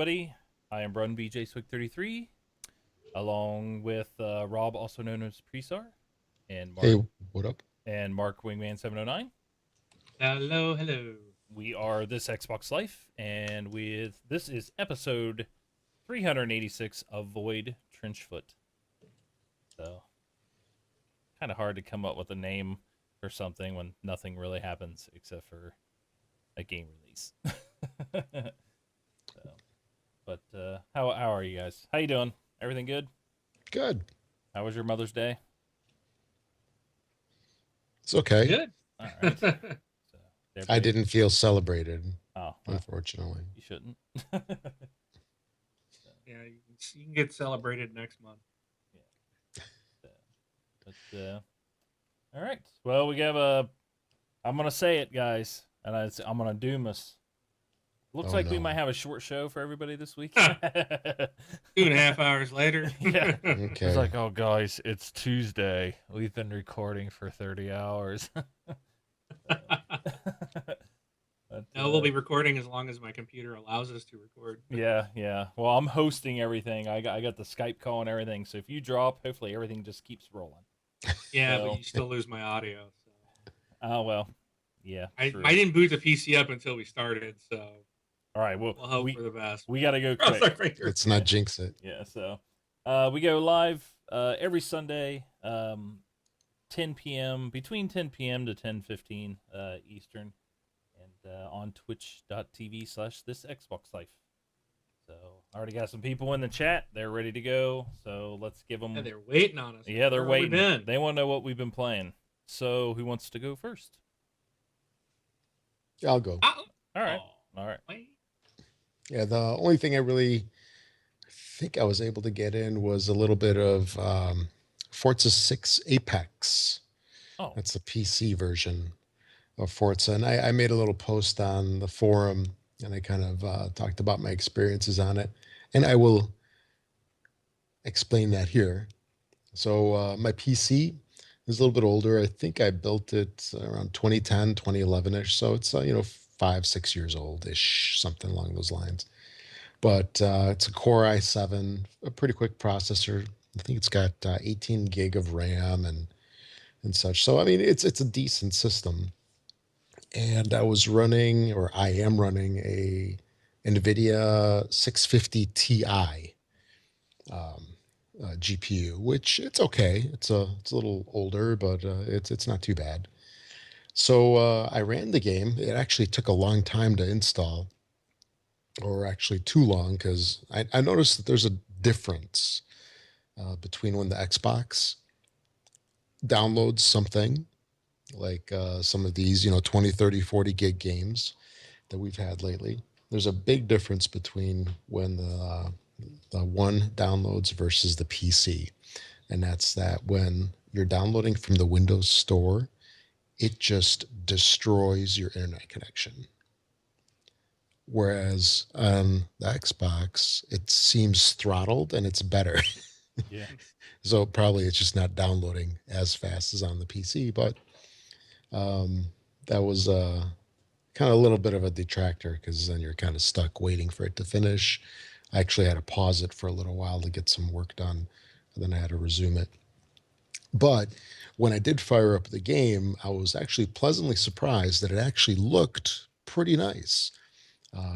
everybody. I am Brun BJ Swig 33, along with Rob, also known as Presar, and Mark Hey, what up? and Mark Wingman 709. Hello, hello. We are This Xbox Life, and with this is episode 386 of Void Trenchfoot. So, kind of hard to come up with a name for something when nothing really happens except for a game release. So, but how are you guys? How you doing? Everything good? Good. How was your Mother's Day? It's okay. Good. All right. So, I didn't feel celebrated, Oh, well, unfortunately. you shouldn't. Yeah, you can get celebrated next month. But all right. Well, we have a. I'm gonna say it, guys, and I'm gonna doom us. Looks Oh, like we no. might have a short show for everybody this week. 2.5 hours later. Yeah. Okay. It's like, oh, guys, it's Tuesday. We've been recording for 30 hours. But, No, we'll be recording as long as my computer allows us to record. Yeah. Well, I'm hosting everything. I got the Skype call and everything. So if you drop, hopefully everything just keeps rolling. Yeah, So- but you still lose my audio. So. Oh well, yeah. I true. didn't boot the PC up until we started, so All right. Well, we'll hope for the best. we gotta go Cross quick. our fingers. Let's not jinx it. Yeah. So, we go live every Sunday, 10 p.m. between 10 p.m. to 10:15 Eastern, and on Twitch.tv/This Xbox Life. So I already got some people in the chat. They're ready to go. So let's give them. Yeah, they're waiting on us. Yeah, they're Where have we waiting. been? They want to know what we've been playing. So who wants to go first? I'll go. Oh, All right. oh, All right. wait. Yeah, the only thing I really think I was able to get in was a little bit of Forza 6 Apex. Oh, That's the PC version of Forza. And I made a little post on the forum and I kind of talked about my experiences on it. And I will explain that here. So my PC is a little bit older. I think I built it around 2010, 2011-ish. So it's, 5, 6 years old-ish, something along those lines. But it's a Core i7, a pretty quick processor. I think it's got 18 gig of RAM and such. So, I mean, it's a decent system. And I was running, or I am running, a NVIDIA 650 Ti GPU, which it's okay. It's a little older, but it's not too bad. So I ran the game. It actually took a long time to install, or actually too long, because I noticed that there's a difference between when the Xbox downloads something, like some of these, 20, 30, 40 gig games that we've had lately. There's a big difference between when the one downloads versus the PC. And that's that when you're downloading from the Windows Store, it just destroys your internet connection. Whereas on the Xbox, it seems throttled and it's better. yeah. So probably it's just not downloading as fast as on the PC. But that was kind of a little bit of a detractor because then you're kind of stuck waiting for it to finish. I actually had to pause it for a little while to get some work done, and then I had to resume it. But when I did fire up the game, I was actually pleasantly surprised that it actually looked pretty nice.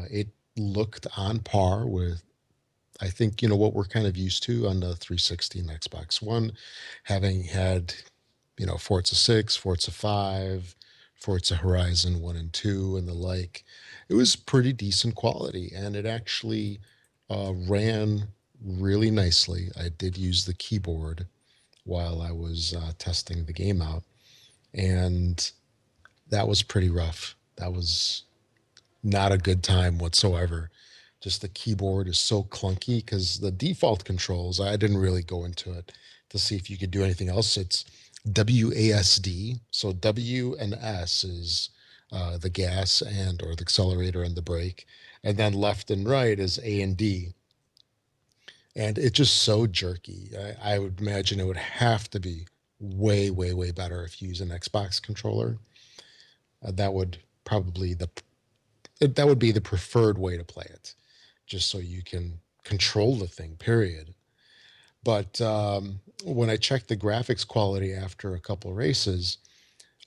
It looked on par with, I think, what we're kind of used to on the 360 and Xbox One, having had, Forza 6, Forza 5, Forza Horizon 1 and 2, and the like. It was pretty decent quality, and it actually ran really nicely. I did use the keyboard while I was testing the game out, and that was pretty rough. That was not a good time whatsoever. Just the keyboard is so clunky because the default controls, I didn't really go into it to see if you could do anything else. It's WASD. So W and S is the gas and or the accelerator and the brake. And then left and right is A and D. And it's just so jerky. I would imagine it would have to be way, way, way better if you use an Xbox controller. That would probably that would be the preferred way to play it. just so you can control the thing, period. But when I checked the graphics quality after a couple of races,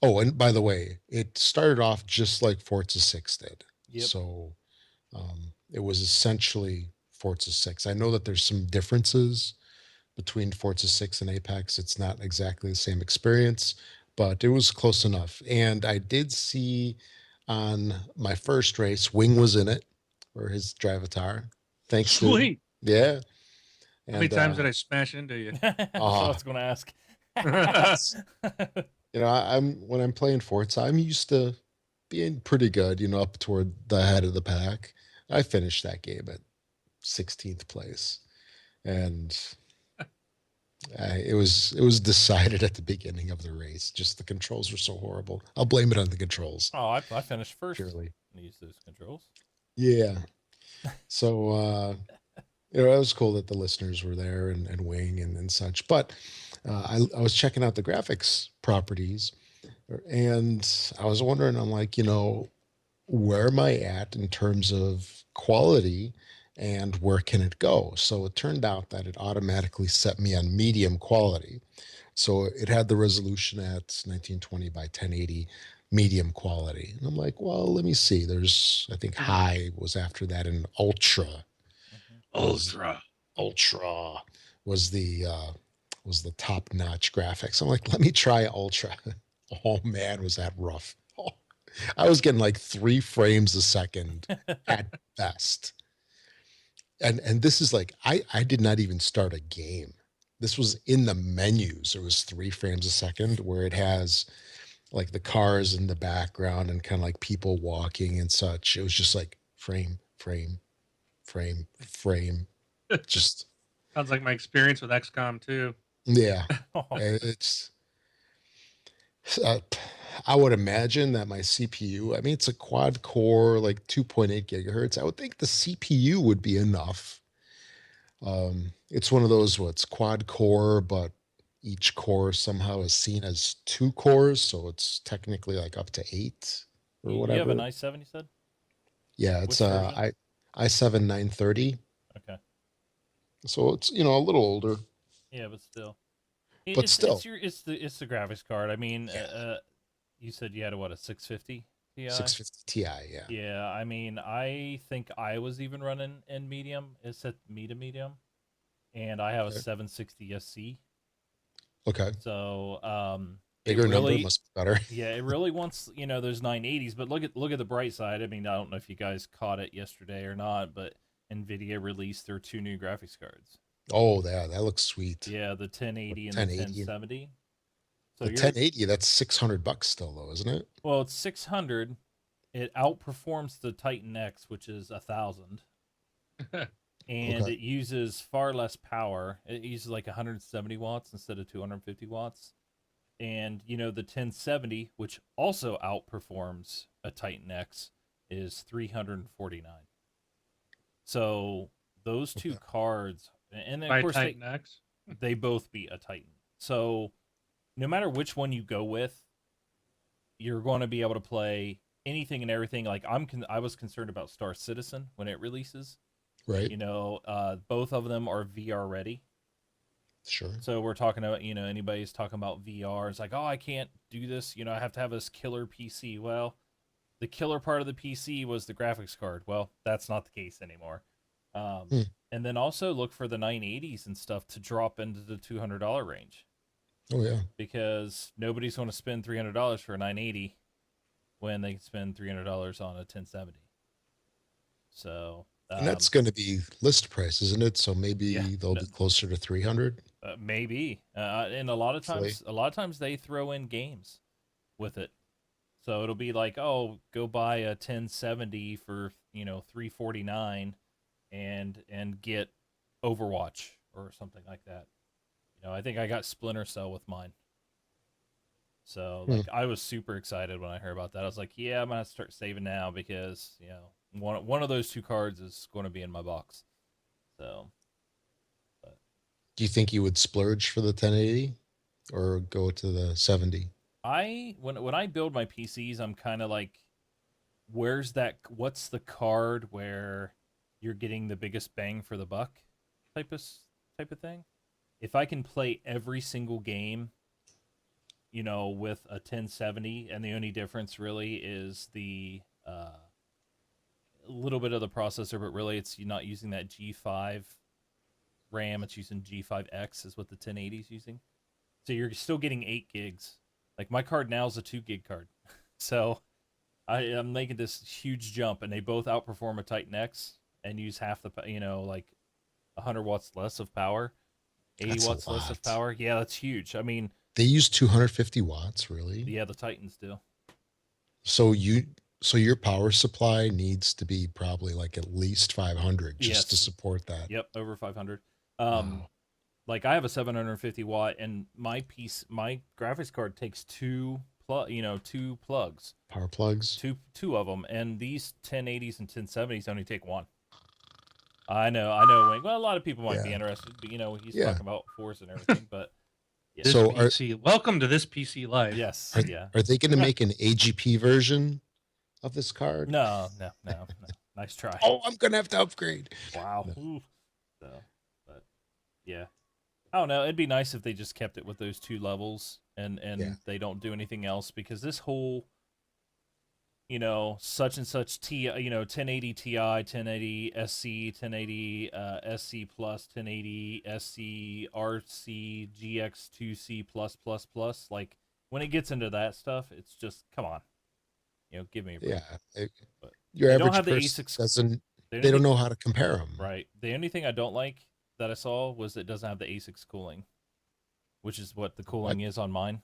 oh, and by the way, it started off just like Forza 6 did. Yep. So it was essentially Forza 6. I know that there's some differences between Forza 6 and Apex. It's not exactly the same experience, but it was close enough. And I did see on my first race, Wing was in it, or his Drivatar. Thanks to, Sweet. yeah. How many And times did I smash into you? That's what I was going to ask. I'm when I'm playing Forza, I'm used to being pretty good, up toward the head of the pack. I finished that game at 16th place, and it was decided at the beginning of the race. Just the controls were so horrible. I'll blame it on the controls Oh, I finished first. purely. I used those controls. Yeah. So it was cool that the listeners were there and Wing and such. But I was checking out the graphics properties, and I was wondering, I'm like, where am I at in terms of quality and where can it go? So it turned out that it automatically set me on medium quality. So it had the resolution at 1920 by 1080 medium quality. And I'm like, well, let me see. There's, I think high was after that, and ultra was Ultra. ultra was the top notch graphics. I'm like, let me try ultra. Oh man, was that rough. Oh, I was getting like 3 frames a second at best. And this is like I did not even start a game. This was in the menus. It was 3 frames a second where it has like the cars in the background and kind of like people walking and such. It was just like frame, frame, frame, frame. Just Sounds like my experience with XCOM too. yeah. Oh, It's uh, I would imagine that my CPU, I mean, it's a quad core, like 2.8 gigahertz. I would think the CPU would be enough. It's one of those what's quad core, but each core somehow is seen as 2 cores, so it's technically like up to 8 or you have an whatever. i7, you said? Yeah, Which it's version? i7 930, Okay. so it's a little older, Yeah, but still. but still, It's the graphics card. I mean, yeah, you said you had a 650 Ti? 650 Ti, yeah. Yeah, I mean, I think I was even running in medium. It said medium, and I have a Okay, 760 SC. okay, So, it bigger number really, must be better. yeah, it really wants those 980s. But look at the bright side. I mean, I don't know if you guys caught it yesterday or not, but Nvidia released their 2 new graphics cards. Oh, yeah, that looks sweet. Yeah, the 1080 and the 1080, 1070. So the you're 1080, that's $600 still though, isn't it? well, it's 600. It outperforms the Titan X, which is 1,000, and Okay. it uses far less power. It uses like 170 watts instead of 250 watts. And the 1070, which also outperforms a Titan X, is 349. So those two Okay. cards, and then of By course Titan X. they both beat a Titan. So no matter which one you go with, you're going to be able to play anything and everything. Like I was concerned about Star Citizen when it releases. Right. Both of them are VR ready. Sure. So we're talking about, anybody's talking about VR. It's like, oh, I can't do this. I have to have this killer PC. Well, the killer part of the PC was the graphics card. Well, that's not the case anymore. Hmm. And then also look for the 980s and stuff to drop into the $200 range, Oh yeah. because nobody's going to spend $300 for a 980 when they can spend $300 on a 1070. So, And that's going to be list price, isn't it? So yeah, maybe they'll be closer to 300. maybe. And Hopefully. a lot of times they throw in games with it. So it'll be like, oh, go buy a 1070 for, 349 and get Overwatch or something like that. I think I got Splinter Cell with mine. So Hmm. like I was super excited when I heard about that. I was like, yeah, I'm gonna start saving now because one of those two cards is going to be in my box. So, but Do you think you would splurge for the 1080 or go to the 70? when I build my PCs, I'm kind of like, what's the card where you're getting the biggest bang for the buck type of thing. If I can play every single game, with a 1070, and the only difference really is the little bit of the processor, but really it's you're not using that G5 RAM, it's using G5X is what the 1080 is using. So you're still getting 8 gigs. Like my card now is a 2 gig card. So I'm making this huge jump, and they both outperform a Titan X and use half the, like 100 watts less of power, 80 That's a watts less of lot. power. Yeah, that's huge. I mean, They use 250 watts, really? yeah, the Titans do. So your power supply needs to be probably like at least 500 just to Yes. support that. Yep, over 500. Wow. Like I have a 750 watt, and my graphics card takes two plugs, Power plugs. two of them, and these 1080s and 1070s only take one. I know. Wayne. Well, a lot of people might be Yeah. interested, but he's Yeah. talking about Forza and everything. But yeah. This So PC. Welcome to this PC life. Yes, Are, yeah. are they going to make an AGP version of this card? No. Nice try. Oh, I'm going to have to upgrade. Wow. No. Ooh. So, but yeah, I don't know. It'd be nice if they just kept it with those two levels, and Yeah. they don't do anything else, because this whole such and such 1080 Ti, 1080 SC, 1080 SC plus, 1080 SC RC GX 2C plus plus plus. Like when it gets into that stuff, it's just come on, give me a break. Yeah. But Your they don't average have the person ASICs. doesn't, They they don't know how to compare them. Right. The only thing I don't like that I saw was it doesn't have the ASICs cooling, which is what the cooling is on mine.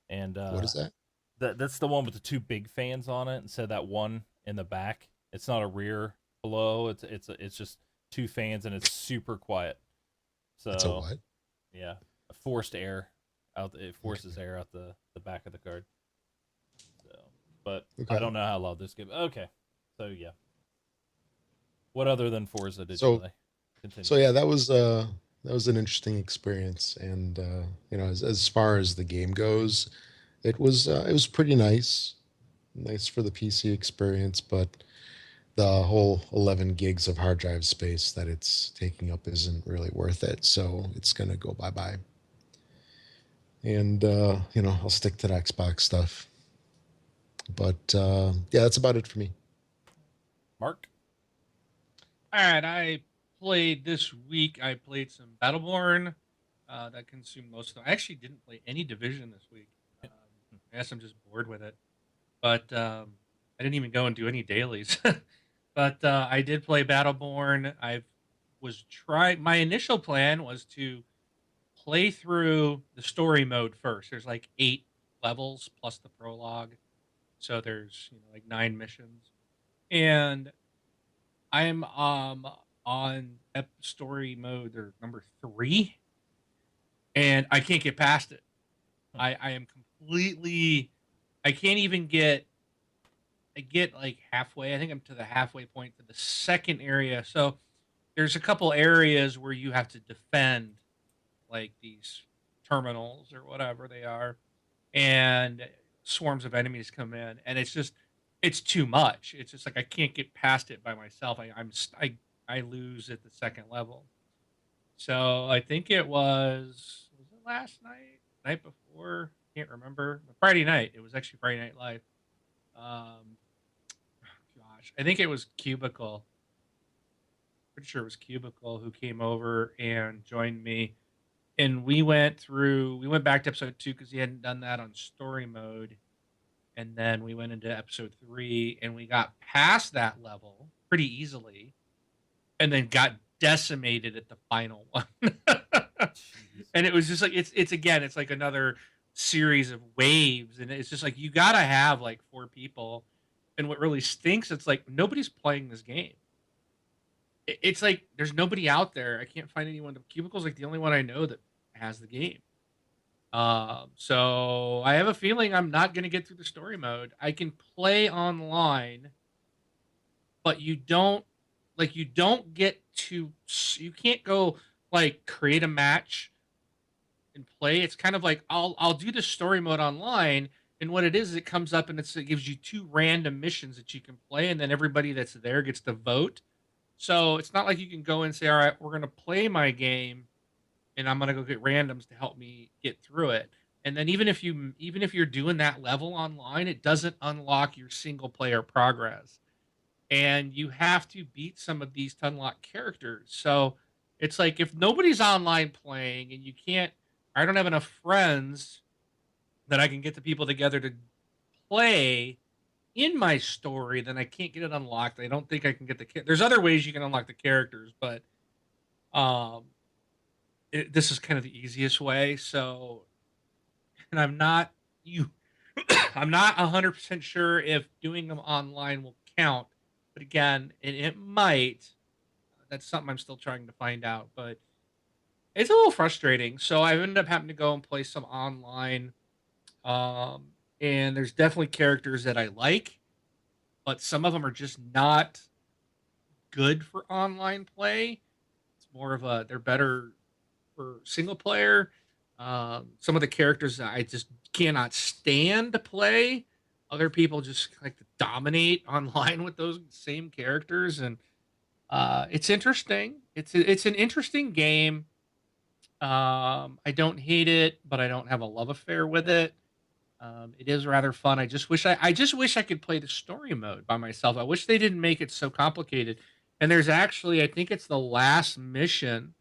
And What is that? That's the one with the two big fans on it, instead of that one in the back. It's not a rear blow. It's just two fans, and it's super quiet. So It's a what? yeah, forced air out. It forces air out the back of the card. So, but Okay. I don't know how loud this game. Okay, so yeah. What other than Forza did So- you play? Continue. So yeah, that was an interesting experience, and as far as the game goes, it was pretty nice for the PC experience, but the whole 11 gigs of hard drive space that it's taking up isn't really worth it, so it's gonna go bye-bye. And I'll stick to the Xbox stuff, but yeah, that's about it for me. Mark. All right, I played this week. I played some Battleborn. That consumed most of them. I actually didn't play any Division this week. I guess I'm just bored with it. But I didn't even go and do any dailies. But I did play Battleborn. My initial plan was to play through the story mode first. There's like 8 levels plus the prologue. So there's like 9 missions. And I'm on story mode or number 3, and I can't get past it. I am completely. I can't even get. I get like halfway. I think I'm to the halfway point for the second area. So there's a couple areas where you have to defend, like these terminals or whatever they are, and swarms of enemies come in, and it's too much. It's just like I can't get past it by myself. I lose at the second level. So I think it was it last night before? Can't remember. Friday night. It was actually Friday Night Live. Gosh, I think it was Cubicle. Pretty sure it was Cubicle who came over and joined me, and we went back to episode 2 because he hadn't done that on story mode. And then we went into episode 3, and we got past that level pretty easily, and then got decimated at the final one. And it was just like it's like another series of waves, and it's just like you gotta have like 4 people. And what really stinks, it's like nobody's playing this game. It's like there's nobody out there. I can't find anyone. Cubicle's like the only one I know that has the game. So I have a feeling I'm not going to get through the story mode. I can play online, but you can't go like create a match and play. It's kind of like I'll do the story mode online, and what it is, it comes up and it gives you 2 random missions that you can play, and then everybody that's there gets to vote So it's not like you can go and say, all right, we're going to play my game and I'm going to go get randoms to help me get through it. And then even if you're doing that level online, it doesn't unlock your single player progress. And you have to beat some of these to unlock characters. So it's like if nobody's online playing and I don't have enough friends that I can get the people together to play in my story, then I can't get it unlocked. I don't think I can get there's other ways you can unlock the characters, but um, this is kind of the easiest way. So, and you, I'm not 100% sure if doing them online will count, but again, it might. That's something I'm still trying to find out, but it's a little frustrating. So I've ended up having to go and play some online, um, and there's definitely characters that I like, but some of them are just not good for online play. It's more of they're better for single player. Some of the characters that I just cannot stand to play. Other people just like to dominate online with those same characters, and it's interesting. It's an interesting game. I don't hate it, but I don't have a love affair with it. It is rather fun. I just wish I could play the story mode by myself. I wish they didn't make it so complicated. And there's actually, I think it's the last mission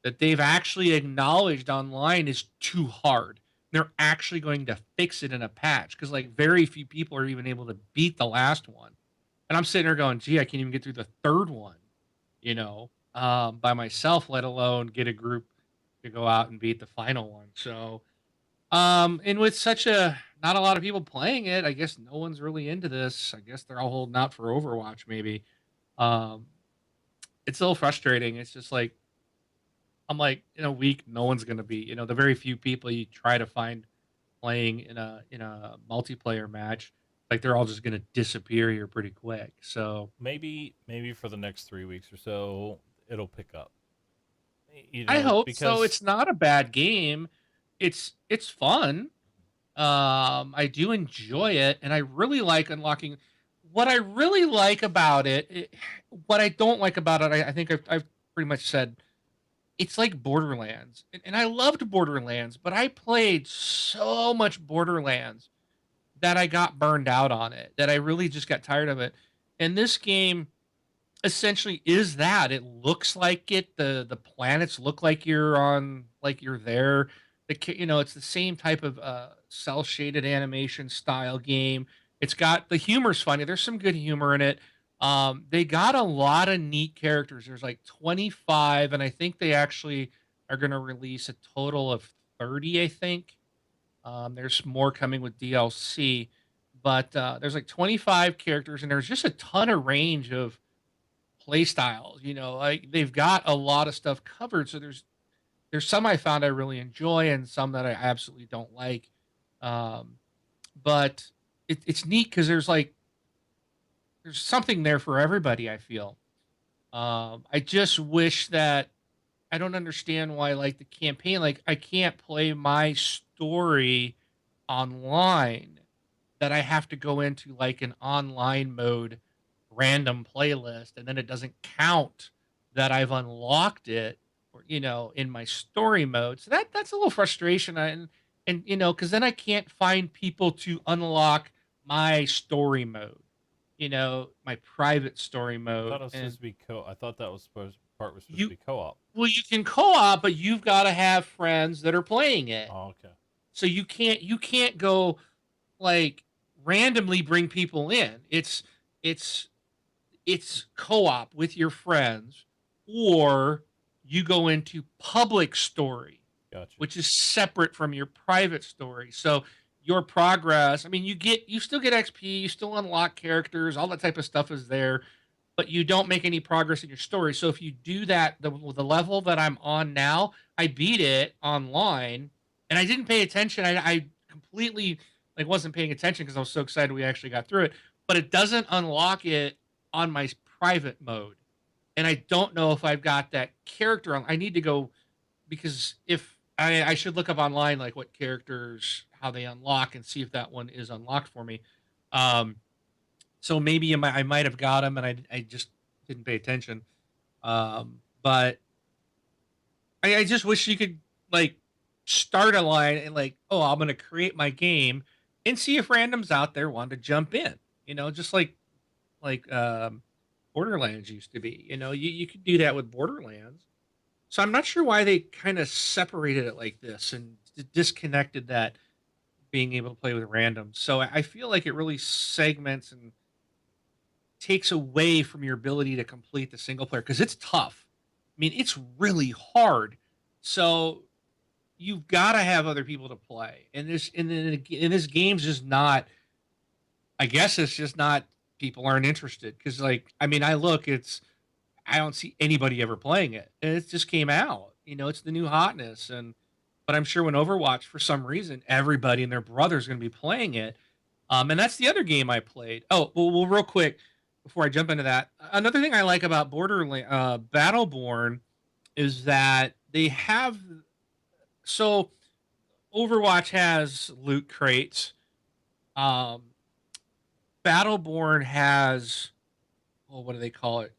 that they've actually acknowledged online is too hard. They're actually going to fix it in a patch because like very few people are even able to beat the last one. And I'm sitting there going, gee, I can't even get through the third one, by myself, let alone get a group to go out and beat the final one. So and with such a not a lot of people playing it, I guess no one's really into this. I guess they're all holding out for Overwatch, maybe. Um, it's a little frustrating. It's just like I'm like in a week, no one's gonna be. The very few people you try to find playing in a multiplayer match, like they're all just gonna disappear here pretty quick. So Maybe for the next 3 weeks or so, it'll pick up. I hope so. Because It's not a bad game. It's fun. I do enjoy it, and I really like unlocking. What I really like about what I don't like about it, I think I've pretty much said. It's like Borderlands, and I loved Borderlands, but I played so much Borderlands that I got burned out on it. That I really just got tired of it. And this game essentially is that. It looks like it. The planets look like you're there. It's the same type of cell shaded animation style game. It's got the humor's funny. There's some good humor in it. They got a lot of neat characters. There's like 25, and I think they actually are going to release a total of 30. I think there's more coming with DLC, but there's like 25 characters, and there's just a ton of range of play styles. Like they've got a lot of stuff covered. So there's some I found I really enjoy, and some that I absolutely don't like. Um, but it's neat because there's something there for everybody. I feel. I just wish that I don't understand why like the campaign, like I can't play my story online, that I have to go into like an online mode random playlist, and then it doesn't count that I've unlocked it, or in my story mode. So that's a little frustration. And because then I can't find people to unlock my story mode, my private story I thought mode. it was And supposed to be I thought that was supposed to you be co-op. well, you can co-op, but you've got to have friends that are playing it. Oh, okay. So you can't go like randomly bring people in. It's co-op with your friends, or you go into public story, Gotcha. which is separate from your private story. So your progress, I mean, you still get XP, you still unlock characters, all that type of stuff is there, but you don't make any progress in your story. So if you do that, the level that I'm on now, I beat it online, and I didn't pay attention. I completely like wasn't paying attention because I was so excited we actually got through it. But it doesn't unlock it on my private mode, and I don't know if I've got that character on. I need to go because if I should look up online like what characters how they unlock and see if that one is unlocked for me. Um, so maybe I might have got him, and I just didn't pay attention. But I just wish you could like start a line and like, oh, I'm gonna create my game and see if randoms out there want to jump in. Just like Borderlands used to be. You could do that with Borderlands. So I'm not sure why they kind of separated it like this and disconnected that being able to play with randoms. So I feel like it really segments and takes away from your ability to complete the single player because it's tough. I mean, it's really hard. So you've got to have other people to play, and this game's just not. I guess it's just not. People aren't interested because, like, I mean, I don't see anybody ever playing it, and it just came out. It's the new hotness, but I'm sure when Overwatch, for some reason, everybody and their brother's going to be playing it. And that's the other game I played. Oh, well, real quick before I jump into that, another thing I like about Borderlands Battleborn is that they have so Overwatch has loot crates. Um, Battleborn has what do they call it?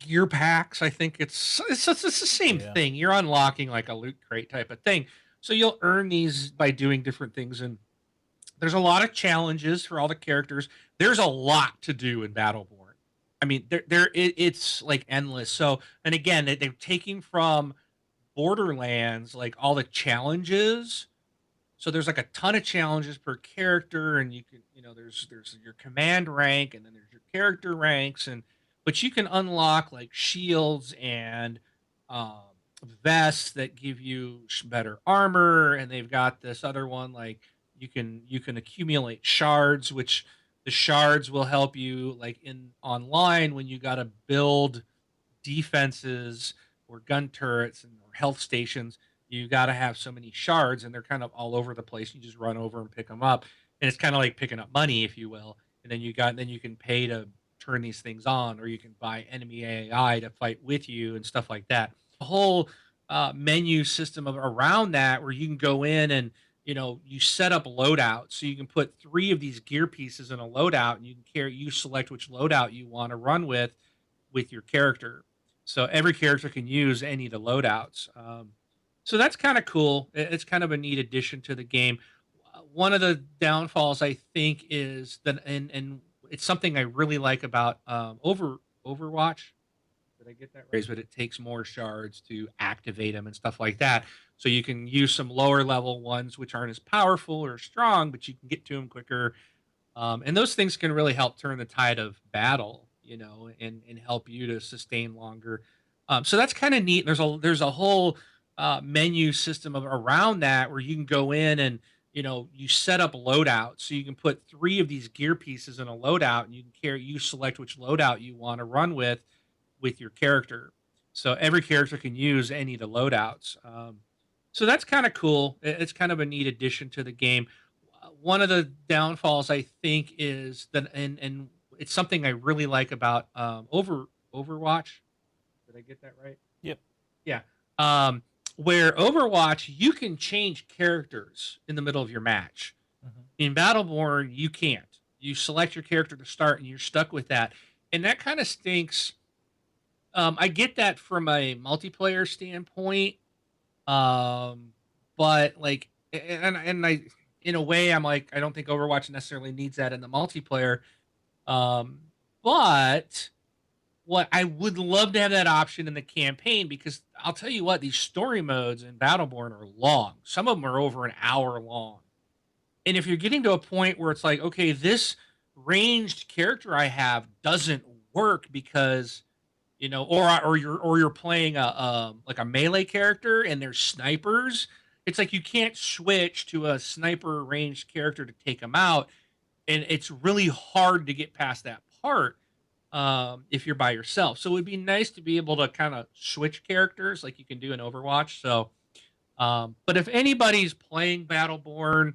Gear packs. I think it's the same Yeah. thing. You're unlocking like a loot crate type of thing. So you'll earn these by doing different things, and there's a lot of challenges for all the characters. There's a lot to do in Battleborn. I mean, it's like endless. So, and again, they're taking from Borderlands like all the challenges. So there's like a ton of challenges per character, and you can, there's your command rank, and then there's your character ranks, but you can unlock like shields and um, vests that give you better armor, and they've got this other one like you can accumulate shards, which the shards will help you like in online when you got to build defenses or gun turrets or health stations. You got to have so many shards, and they're kind of all over the place. You just run over and pick them up, and it's kind of like picking up money, if you will. And then you can pay to turn these things on, or you can buy enemy AI to fight with you and stuff like that. The whole menu system around that, where you can go in and you set up loadouts, so you can put 3 of these gear pieces in a loadout, and you select which loadout you want to run with your character. So every character can use any of the loadouts. So that's kind of cool. It's kind of a neat addition to the game. One of the downfalls, I think, is that, and it's something I really like about Overwatch. Did I get that right? But it takes more shards to activate them and stuff like that. So you can use some lower level ones, which aren't as powerful or strong, but you can get to them quicker. And those things can really help turn the tide of battle, and help you to sustain longer. So that's kind of neat. There's a whole menu system around that, where you can go in and you set up loadouts, so you can put 3 of these gear pieces in a loadout, and you select which loadout you want to run with your character. So every character can use any of the loadouts. So that's kind of cool. It's kind of a neat addition to the game. One of the downfalls, I think, is that, and it's something I really like about Overwatch. Did I get that right? Yep. Yeah. Where Overwatch, you can change characters in the middle of your match. Mhm. In Battleborn, you can't. You select your character to start, and you're stuck with that, and that kind of stinks. I get that from a multiplayer standpoint, but like, and I, in a way, I'm like, I don't think Overwatch necessarily needs that in the multiplayer. Um, but what I would love to have that option in the campaign, because I'll tell you what, these story modes in Battleborn are long. Some of them are over an hour long. And if you're getting to a point where it's like, okay, this ranged character I have doesn't work because or you're playing a like a melee character and there's snipers, it's like you can't switch to a sniper ranged character to take them out, and it's really hard to get past that part if you're by yourself. So it would be nice to be able to kind of switch characters like you can do in Overwatch. So, but if anybody's playing Battleborn,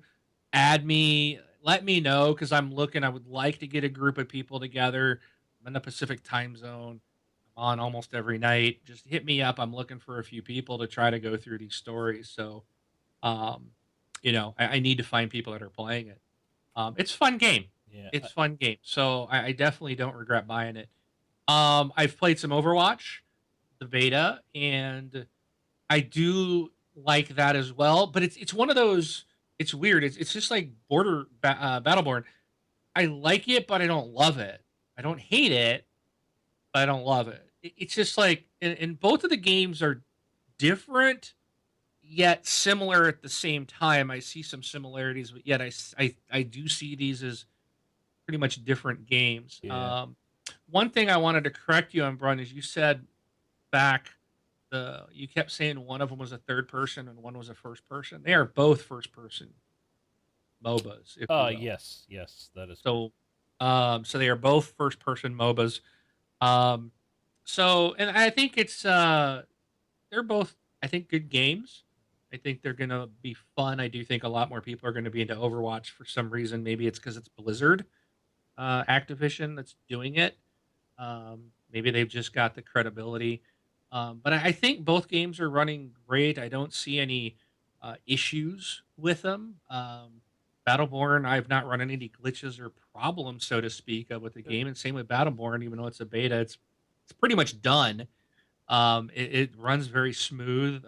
add me, let me know, because I'm looking. I would like to get a group of people together. I'm in the Pacific time zone. I'm on almost every night. Just hit me up. I'm looking for a few people to try to go through these stories. So, um, I need to find people that are playing it. It's a fun game. Yeah. It's a fun game. So I definitely don't regret buying it. I've played some Overwatch, the beta, and I do like that as well. But it's one of those. It's weird. It's just like Battleborn. I like it, but I don't love it. I don't hate it, but I don't love it. It's just like, and both of the games are different yet similar at the same time. I see some similarities, but yet I do see these as pretty much different games. Yeah. One thing I wanted to correct you on, Brun, is you said back you kept saying one of them was a third person and one was a first person. They are both first person MOBAs. If you will. Yes, that is. So, so they are both first person MOBAs. So, and I think they're both, I think, good games. I think they're gonna be fun. I do think a lot more people are going to be into Overwatch for some reason. Maybe it's because it's Blizzard, Activision that's doing it. Maybe they've just got the credibility. But I think both games are running great. I don't see any issues with them. Battleborn, I've not run into any glitches or problems, so to speak, with the game. And same with Battleborn, even though it's a beta, it's pretty much done. It runs very smooth.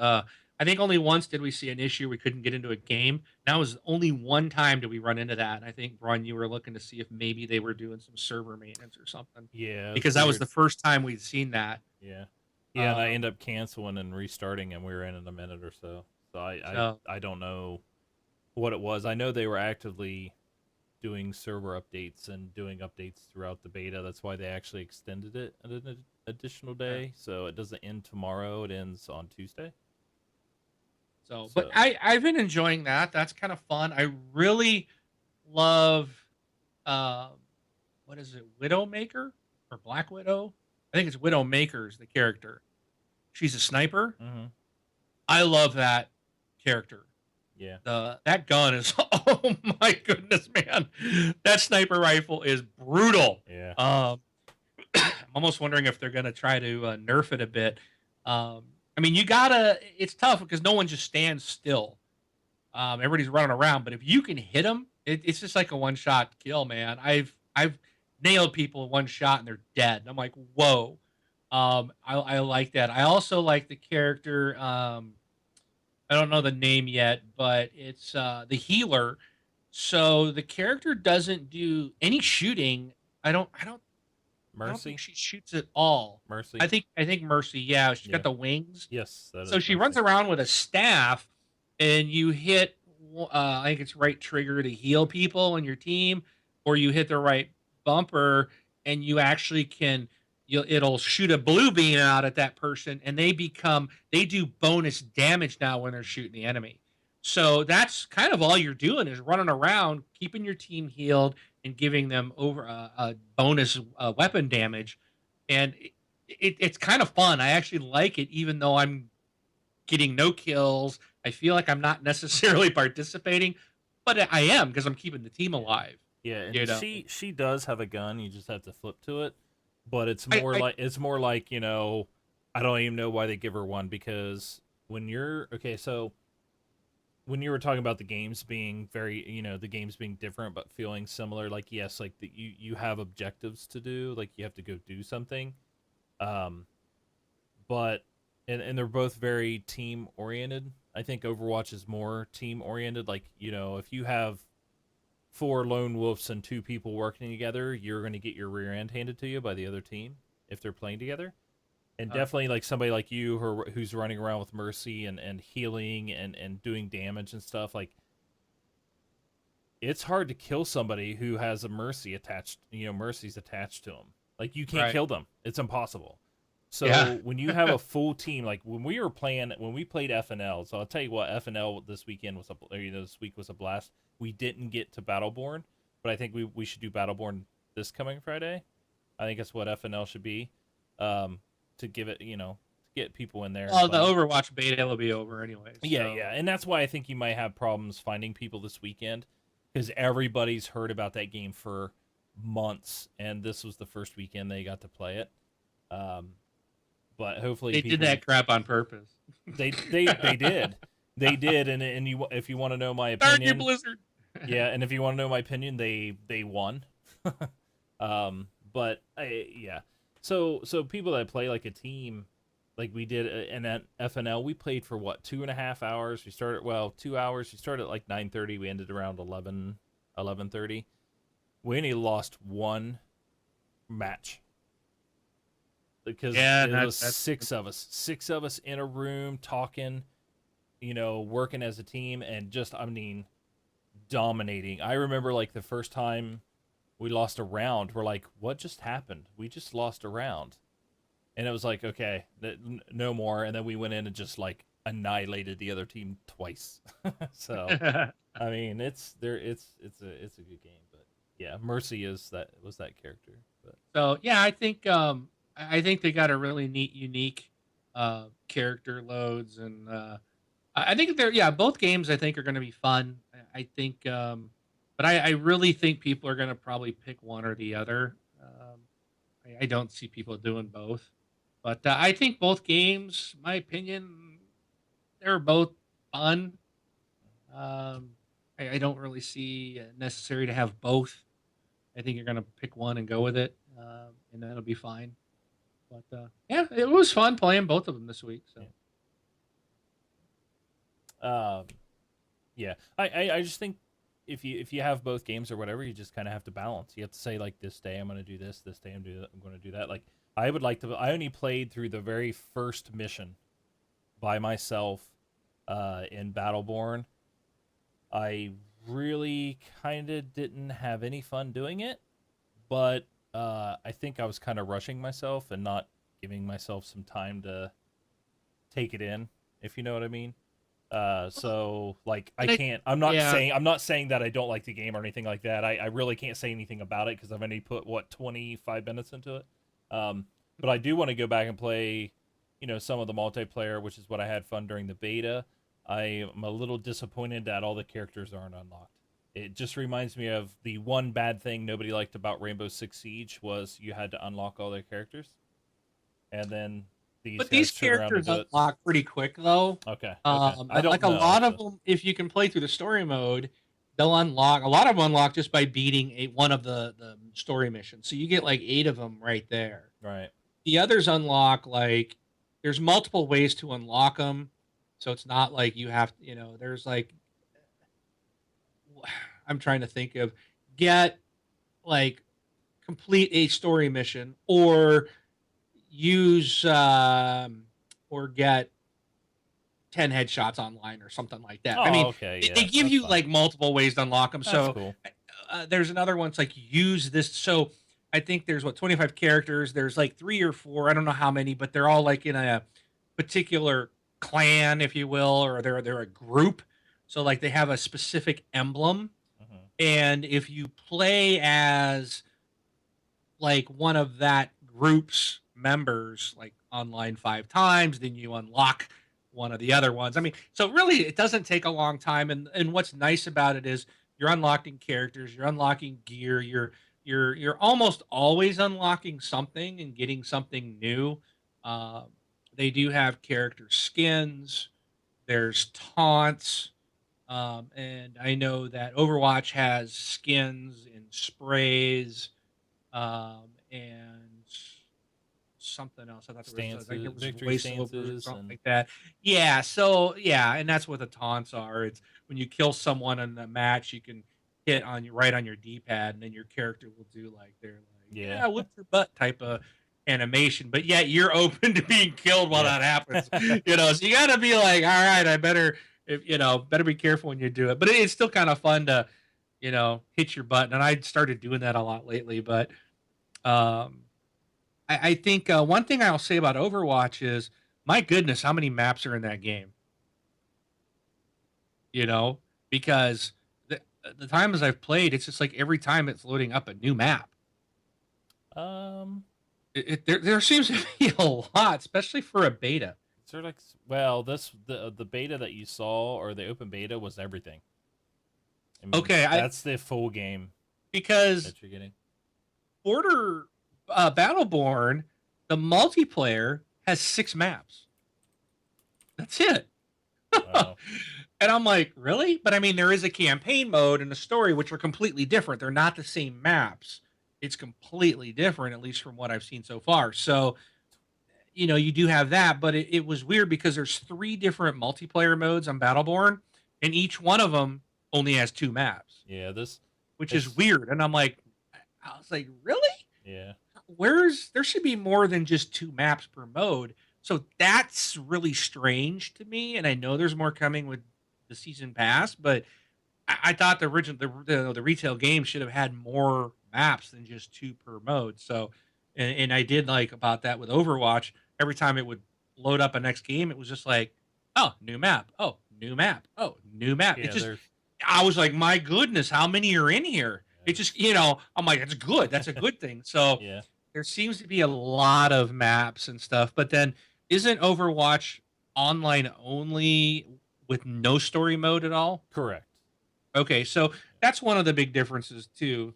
I think only once did we see an issue we couldn't get into a game. That was only one time did we run into that. And I think, Brun, you were looking to see if maybe they were doing some server maintenance or something. Yeah, Because that was the first time we'd seen that. Yeah, and I end up canceling and restarting, and we were in a minute or so. So I don't know what it was. I know they were actively doing server updates and doing updates throughout the beta. That's why they actually extended it an additional day. So it doesn't end tomorrow. It ends on Tuesday. So, but I've been enjoying that. That's kind of fun. I really love, what is it, Widowmaker or Black Widow? I think it's Widowmaker's the character. She's a sniper. Mm-hmm. I love that character. Yeah. That gun is, oh my goodness, man. That sniper rifle is brutal. Yeah. I'm almost wondering if they're going to try to nerf it a bit. I mean, it's tough because no one just stands still. Everybody's running around, but if you can hit them, it's just like a one-shot kill, man. I've nailed people in one shot and they're dead. And I'm like, whoa. I like that. I also like the character, I don't know the name yet, but it's the healer. So the character doesn't do any shooting. I don't Mercy. think she shoots at all. Mercy. I think Mercy. Yeah, she's got the wings. Yes. So she runs around with a staff, and you hit. I think it's right trigger to heal people on your team, or you hit the right bumper, and you actually can. It'll shoot a blue beam out at that person, and they do bonus damage now when they're shooting the enemy. So that's kind of all you're doing is running around, keeping your team healed, and giving them over a bonus weapon damage. And it's kind of fun. I actually like it, even though I'm getting no kills. I feel like I'm not necessarily participating, but I am because I'm keeping the team alive. Yeah, and she does have a gun. You just have to flip to it. But it's more like I don't even know why they give her one, because when you're so when you were talking about the games being the games being different but feeling similar, like yes, like you have objectives to do, like you have to go do something, but and they're both very team oriented. I think Overwatch is more team oriented. Like if you have 4 lone wolves and 2 people working together, you're going to get your rear end handed to you by the other team if they're playing together. And definitely like somebody like you who's running around with Mercy and healing and doing damage and stuff, like it's hard to kill somebody who has a Mercy attached, Mercy's attached to them. Like you can't kill them. It's impossible. So when you have a full team, like when we played FNL, so I'll tell you what, FNL this week was a blast. We didn't get to Battleborn, but I think we should do Battleborn this coming Friday. I think that's what FNL should be, to give it, to get people in there. Oh, the Overwatch beta will be over anyway. So. Yeah, and that's why I think you might have problems finding people this weekend, because everybody's heard about that game for months, and this was the first weekend they got to play it. But hopefully they did that crap on purpose. They did. They did, and if you want to know my opinion, darn you, Blizzard. Yeah, and if you want to know my opinion, they won. But yeah, So people that play like a team, like we did in at FNL, we played for what 2.5 hours. We started 2 hours. We started at like 9:30. We ended around 11:30. We only lost one match because Yeah, it was that's six of us in a room talking, working as a team, and just dominating. I remember like the first time we lost a round, we're like, what just happened? We just lost a round. And it was like, okay, no more. And then we went in and just like annihilated the other team twice. So I mean, it's a good game, but yeah, Mercy was that character. But So yeah, I think they got a really neat, unique character loads, and I think both games I think are going to be fun. I think, but I really think people are going to probably pick one or the other. I don't see people doing both, but I think both games, my opinion, they're both fun. Um, I don't really see necessary to have both. I think you're going to pick one and go with it, and that'll be fine. But yeah, it was fun playing both of them this week. So um, yeah, I just think if you have both games or whatever, you just kind of have to balance. You have to say like this day I'm going to do this day I'm going to do that. Like I would like to. I only played through the very first mission by myself in Battleborn. I really kind of didn't have any fun doing it, but I think I was kind of rushing myself and not giving myself some time to take it in, if you know what I mean. So like I'm not saying that I don't like the game or anything like that. I really can't say anything about it because I've only put 25 minutes into it. But I do want to go back and play, some of the multiplayer, which is what I had fun during the beta. I am a little disappointed that all the characters aren't unlocked. It just reminds me of the one bad thing nobody liked about Rainbow Six Siege was you had to unlock all their characters, and then these characters unlock pretty quick though. Okay. I don't like a lot of them. If you can play through the story mode, they'll unlock. A lot of them unlock just by beating one of the story missions. So you get like 8 of them right there. Right. The others unlock like there's multiple ways to unlock them. So it's not like you have, there's like, I'm trying to think of get like complete a story mission or use or get 10 headshots online or something like that. I mean, okay, they give you fine. like multiple ways to unlock them. That's So cool. There's another one. It's like use this. So I think there's 25 characters. There's like 3 or 4. I don't know how many, but they're all like in a particular clan, if you will, or they're a group. So like they have a specific emblem, and if you play as like one of that group's members, like online 5 times, then you unlock one of the other ones. I mean, so really, it doesn't take a long time. And what's nice about it is you're unlocking characters, you're unlocking gear, you're almost always unlocking something and getting something new. They do have character skins. There's taunts. And I know that Overwatch has skins and sprays, and something else. I thought there was victory voiceovers or stances, something and like that. Yeah. So yeah, and that's what the taunts are. It's when you kill someone in the match, you can hit right on your D-pad, and then your character will do like Yeah. whip your butt type of animation. But yet you're open to being killed while that happens. So you got to be like, all right, I better be careful when you do it. But it's still kind of fun to hit your button, and I started doing that a lot lately. But I think one thing I'll say about Overwatch is, my goodness, how many maps are in that game? Because the times I've played, it's just like every time it's loading up a new map. There seems to be a lot, especially for a beta. Is there like, the beta that you saw, or the open beta, was everything. I mean, Okay, that's the full game because that you're getting. Battleborn, the multiplayer has 6 maps. That's it. Wow. And I'm like, really? But I mean, there is a campaign mode and a story, which are completely different. They're not the same maps. it's completely different, at least from what I've seen so far. So, you do have that, but it was weird because there's 3 different multiplayer modes on Battleborn, and each one of them only has 2 maps, Yeah, which is it's weird. And I was like, really? yeah. There should be more than just 2 maps per mode. So that's really strange to me. And I know there's more coming with the season pass, but I thought the original the retail game should have had more maps than just 2 per mode. So, and I did like about that with Overwatch. Every time it would load up a next game, it was just like, oh, new map, oh, new map, oh, new map. Yeah, It just there's I was like, my goodness, how many are in here? It just, I'm like, that's good. That's a good thing. So yeah, there seems to be a lot of maps and stuff. But then isn't Overwatch online only with no story mode at all? correct. Okay, so that's one of the big differences too,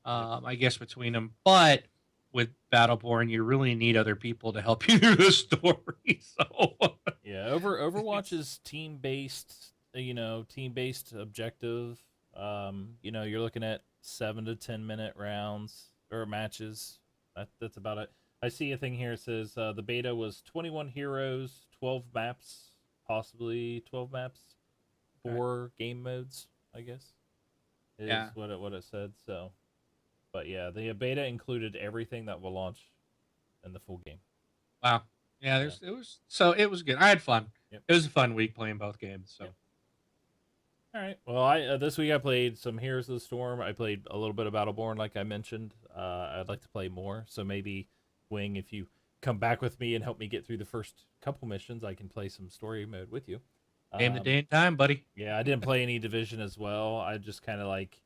I guess, between them. But with Battleborn, you really need other people to help you through the story. So Yeah, Overwatch is team based, team based objective. You're looking at 7 to 10 minute rounds or matches. That's about it. I see a thing here that says the beta was 21 heroes, 12 maps, possibly 12 maps, Okay. 4 game modes, I guess. Is Yeah. what it said. So, but yeah, the beta included everything that will launch in the full game. wow, yeah, it was good. I had fun. Yep. It was a fun week playing both games. So. Yep. All right. Well, I this week I played some Heroes of the Storm. I played a little bit of Battleborn, like I mentioned. I'd like to play more. So maybe Wing, if you come back with me and help me get through the first couple missions, I can play some story mode with you. Name the day and time, buddy. Yeah, I didn't play any Division as well. I just kind of like,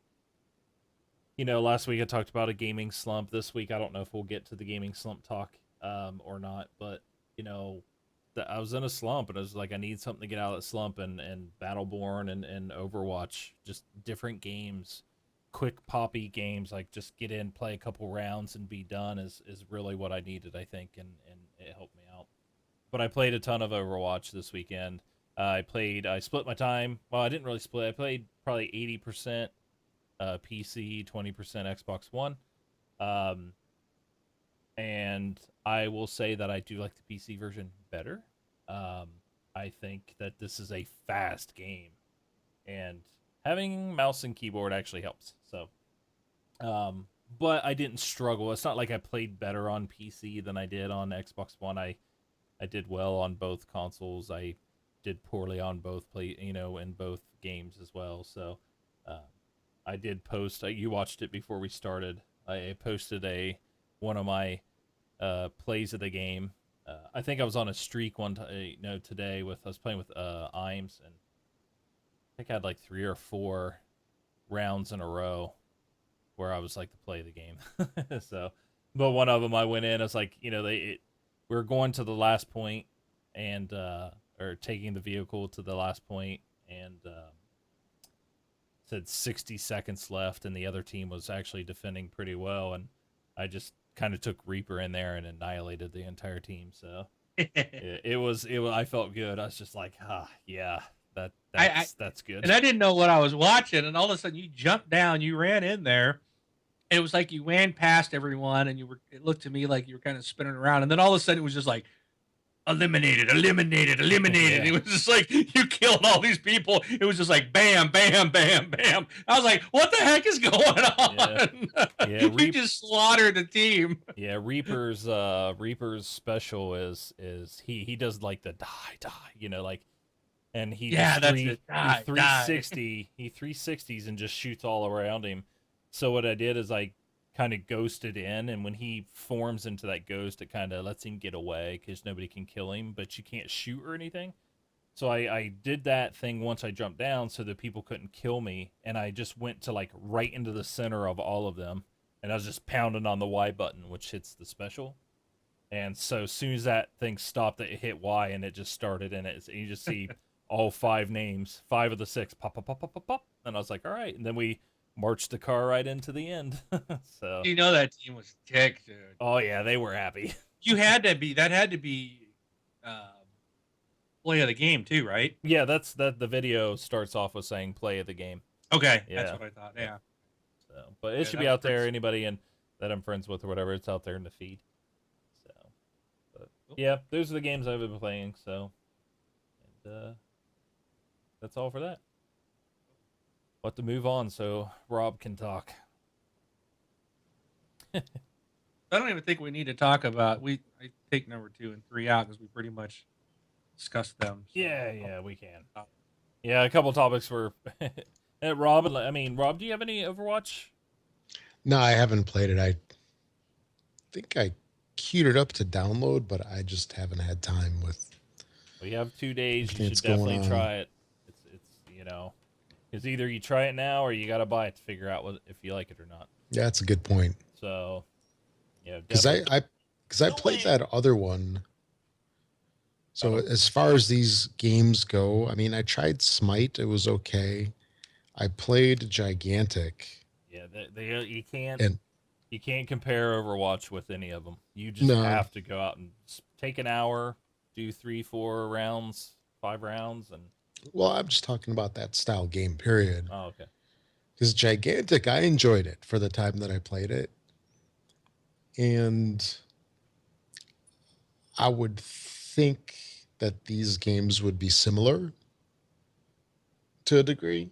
last week I talked about a gaming slump. This week I don't know if we'll get to the gaming slump talk or not, but I was in a slump and I was like, I need something to get out of that slump, and Battleborn and Overwatch, just different games, quick poppy games, like just get in, play a couple rounds and be done is really what I needed, I think, and it helped me out. But I played a ton of Overwatch this weekend. I split my time. Well, I didn't really split. I played probably 80% PC, 20% Xbox One. And I will say that I do like the PC version better. I think that this is a fast game, and having mouse and keyboard actually helps. So, but I didn't struggle. It's not like I played better on PC than I did on Xbox One. I did well on both consoles. I did poorly on both in both games as well. So, I did post. You watched it before we started. I posted one of my plays of the game. I think I was on a streak today I was playing with Imes, and I think I had like 3 or 4 rounds in a row where I was like the play of the game. So, but one of them I went in. I was like, we were going to the last point, and or taking the vehicle to the last point, and said 60 seconds left, and the other team was actually defending pretty well, and I just kind of took Reaper in there and annihilated the entire team. So it was. I felt good. I was just like, yeah, that's good. And I didn't know what I was watching, and all of a sudden you jumped down, you ran in there, and it was like you ran past everyone, and it looked to me like you were kind of spinning around, and then all of a sudden it was just like eliminated. Yeah. It was just like you killed all these people. It was just like bam, bam, bam, bam. I was like, what the heck is going on? Yeah, You just slaughtered the team. Yeah, Reaper's special is he does like the die, like, and he Yeah, just that's it. Die, he 360 he 360s and just shoots all around him. So what I did is I kind of ghosted in, and when he forms into that ghost, it kind of lets him get away because nobody can kill him, but you can't shoot or anything. So I did that thing once I jumped down so that people couldn't kill me, and I just went to like right into the center of all of them, and I was just pounding on the Y button, which hits the special. And so as soon as that thing stopped, it hit Y, and it just started, and you just see all 5 names, 5 of the 6, pop, pop, pop, pop, pop, pop. And I was like, all right. And then we marched the car right into the end. So That team was ticked, dude. oh yeah, they were happy. That had to be play of the game too, right? Yeah, the video starts off with saying play of the game. Okay, Yeah. that's what I thought. Yeah. So, but it Yeah, should be that was out there. pretty- Anybody, and that I'm friends with or whatever. It's out there in the feed. So, but Cool. yeah, those are the games I've been playing. So, and that's all for that. We'll have to move on so Rob can talk. I don't even think we need to talk about. I take number 2 and 3 out because we pretty much discussed them. So. Yeah, we can. Yeah, a couple topics were. Rob, Rob, do you have any Overwatch? No, I haven't played it. I think I queued it up to download, but I just haven't had time with. Well, you have 2 days. You should Everything's going definitely on. try it. It's because either you try it now or you got to buy it to figure out if you like it or not. Yeah, that's a good point. So, yeah, Because I played that other one. So as far as these games go, I mean, I tried Smite. It was okay. I played Gigantic. Yeah, you And- can't compare Overwatch with any of them. You just No. have to go out and take an hour, do 3, 4 rounds, 5 rounds, and Well, I'm just talking about that style game, period. oh, okay. Because Gigantic, I enjoyed it for the time that I played it. And I would think that these games would be similar to a degree.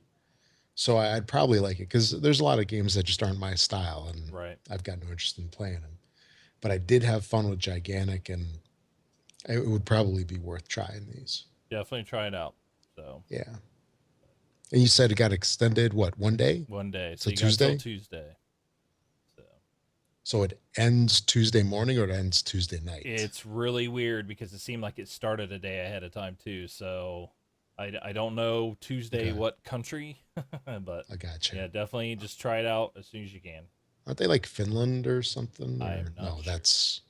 So I'd probably like it because there's a lot of games that just aren't my style, and Right. I've got no interest in playing them. But I did have fun with Gigantic, and it would probably be worth trying these. Definitely try it out. So Yeah. And you said it got extended, what, one day? one day. So So you got until Tuesday? Tuesday. So So it ends Tuesday morning or it ends Tuesday night? it's really weird because it seemed like it started a day ahead of time too. So I don't know Tuesday Okay. what country, but I gotcha. yeah, definitely just try it out as soon as you can. Aren't they like Finland or something? I Or- am not no, sure. that's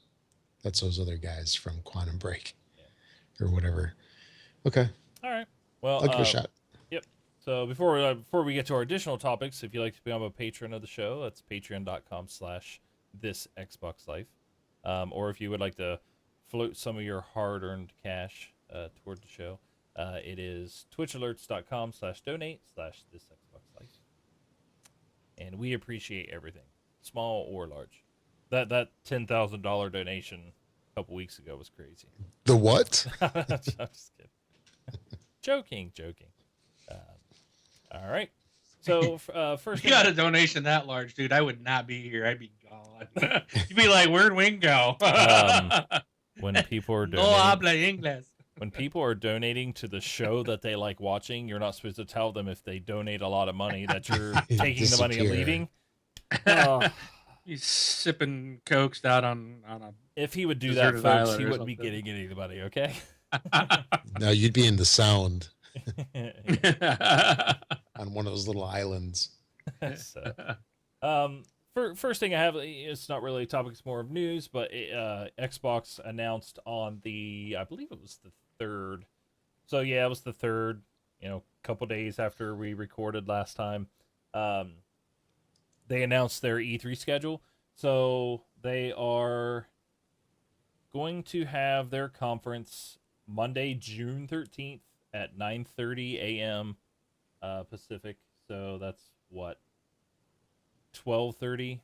those other guys from Quantum Break or whatever. Okay, All right. Well, I'll give it a shot. So before we get to our additional topics, if you'd like to become a patron of the show, that's patreon.com/thisxboxlife. Or if you would like to float some of your hard-earned cash toward the show, it is twitchalerts.com/donate/thisxboxlife. And we appreciate everything, small or large. That $10,000 donation a couple weeks ago was crazy. The what? I'm just kidding. Joking. All right. So first, You got a donation that large, dude. I would not be here. I'd be gone. You'd be like, "Where'd Wing go?" when people are No donating, habla inglés. when people are donating to the show that they like watching, you're not supposed to tell them if they donate a lot of money that you're taking the money and Disappear. leaving. Oh, He's sipping cokes out on a. if he would do that, Deserted folks, island he or wouldn't be something. getting anybody. Okay. No, you'd be in the sound on one of those little islands. So, first thing I have, it's not really a topic, it's more of news, but Xbox announced on I believe it was the 3rd. So yeah, it was the 3rd, a couple days after we recorded last time. They announced their E3 schedule. So they are going to have their conference Monday, June 13th at 9:30 a.m. Pacific. So that's what, 12:30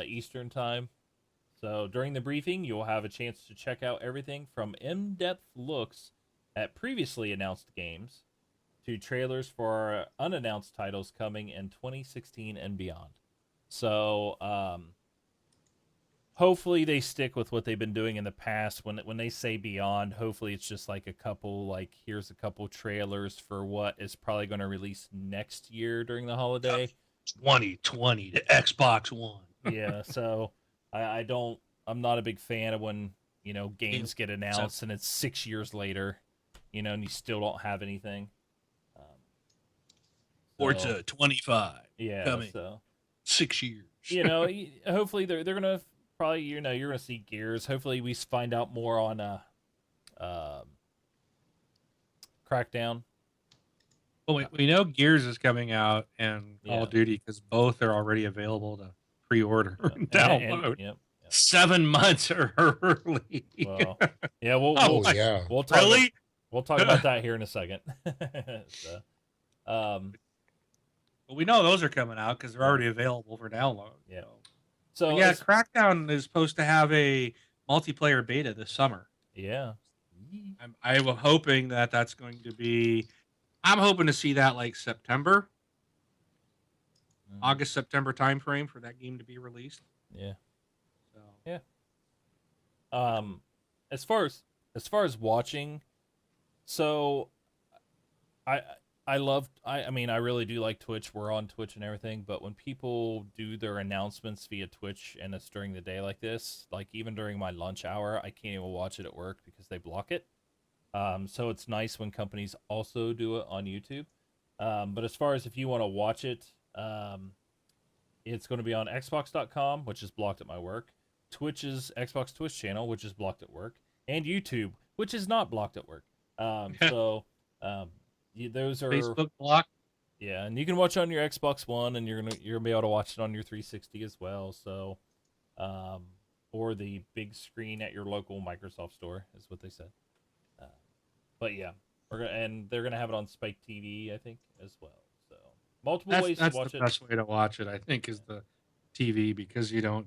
Eastern time. So during the briefing, you'll have a chance to check out everything from in-depth looks at previously announced games to trailers for unannounced titles coming in 2016 and beyond. So hopefully they stick with what they've been doing in the past. When they say beyond, hopefully it's just like here's a couple trailers for what is probably going to release next year during the holiday. 2020 to Xbox One. Yeah, so I'm not a big fan of when games get announced and it's 6 years later, and you still don't have anything. Forza 25. Yeah, coming. so 6 years. hopefully they're gonna probably you're gonna see Gears. Hopefully we find out more on Crackdown. Well, we know Gears is coming out and Call Yeah. of Duty because both are already available to pre-order and And- download. yep. 7 months early. Well, yeah, we'll Oh, we'll, yeah. we'll talk. Really? We'll talk about that here in a second. So, Well, we know those are coming out because they're already available for download. Yeah. So. So yeah, as- Crackdown is supposed to have a multiplayer beta this summer. yeah. I'm hoping that that's going to be. I'm hoping to see that like September, Mhm. August, September timeframe for that game to be released. Yeah. So Yeah. As far as watching, so I I mean I really do like Twitch. We're on Twitch and everything, but when people do their announcements via Twitch and it's during the day like this, like even during my lunch hour, I can't even watch it at work because they block it. So it's nice when companies also do it on YouTube. But as far as if you want to watch it, it's going to be on Xbox.com, which is blocked at my work, Twitch's Xbox Twitch channel, which is blocked at work, and YouTube, which is not blocked at work. So those are Facebook block. yeah, and you can watch it on your Xbox One, and you're gonna be able to watch it on your 360 as well. So, or the big screen at your local Microsoft store is what they said. But yeah, and they're gonna have it on Spike TV, I think, as well. So multiple ways That's to watch the it. best way to watch it, I think, is the TV because you don't.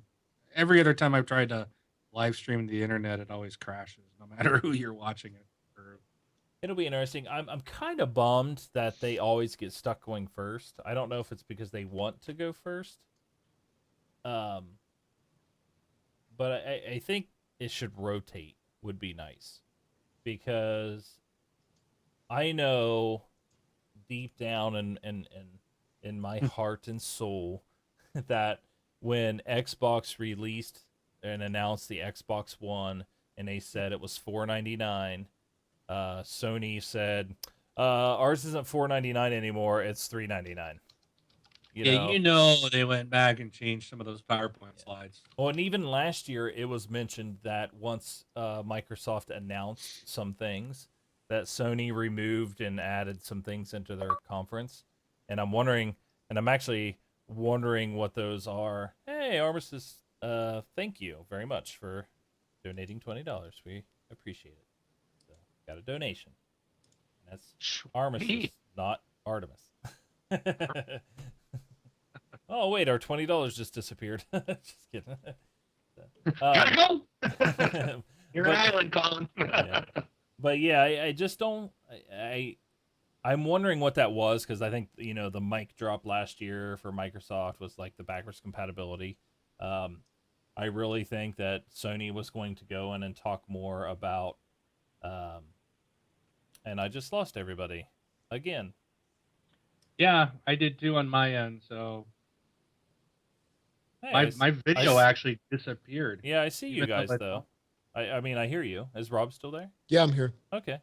Every other time I've tried to live stream the internet, it always crashes, no matter who you're watching it through. It'll be interesting. I'm kind of bummed that they always get stuck going first. I don't know if it's because they want to go first. But I think it should rotate would be nice because I know deep down in my heart and soul that when Xbox released and announced the Xbox One and they said it was $4.99, Sony said ours isn't $4.99 anymore, it's $3.99. You know they went back and changed some of those PowerPoint slides. Well, and even last year, it was mentioned that once Microsoft announced some things, that Sony removed and added some things into their conference. And I'm actually wondering what those are. Hey, Armistice, thank you very much for donating $20. We appreciate it. So, got a donation. And that's Armistice, not Artemis. Oh wait, our $20 just disappeared. Just kidding. Gotta go. You're but- an island, Colin. Yeah. But yeah, I just don't. I'm wondering what that was because I think the mic drop last year for Microsoft was like the backwards compatibility. I really think that Sony was going to go in and talk more about, and I just lost everybody again. Yeah, I did too on my end. So Hey, my video I- actually disappeared. Yeah, I see you Even though guys I though. thought- I mean, I hear you. Is Rob still there? Yeah, I'm here. Okay.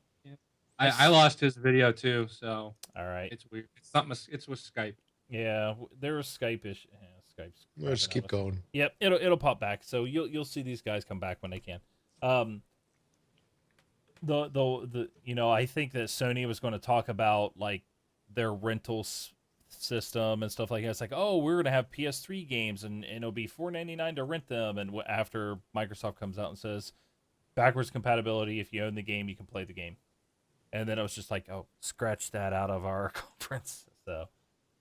I lost his video too. So All right. it's weird. It's something. It's with Skype. Yeah, there was Skype-ish. Yeah, Skype's. We'll just cracking keep up with- going. Yep, it'll pop back. So you'll see these guys come back when they can. I think that Sony was going to talk about like their rental system and stuff like that. It's like, oh, we're going to have PS3 games and it'll be $4.99 to rent them. And after Microsoft comes out and says backwards compatibility, if you own the game, you can play the game. And then it was just like, oh, scratch that out of our conference. So,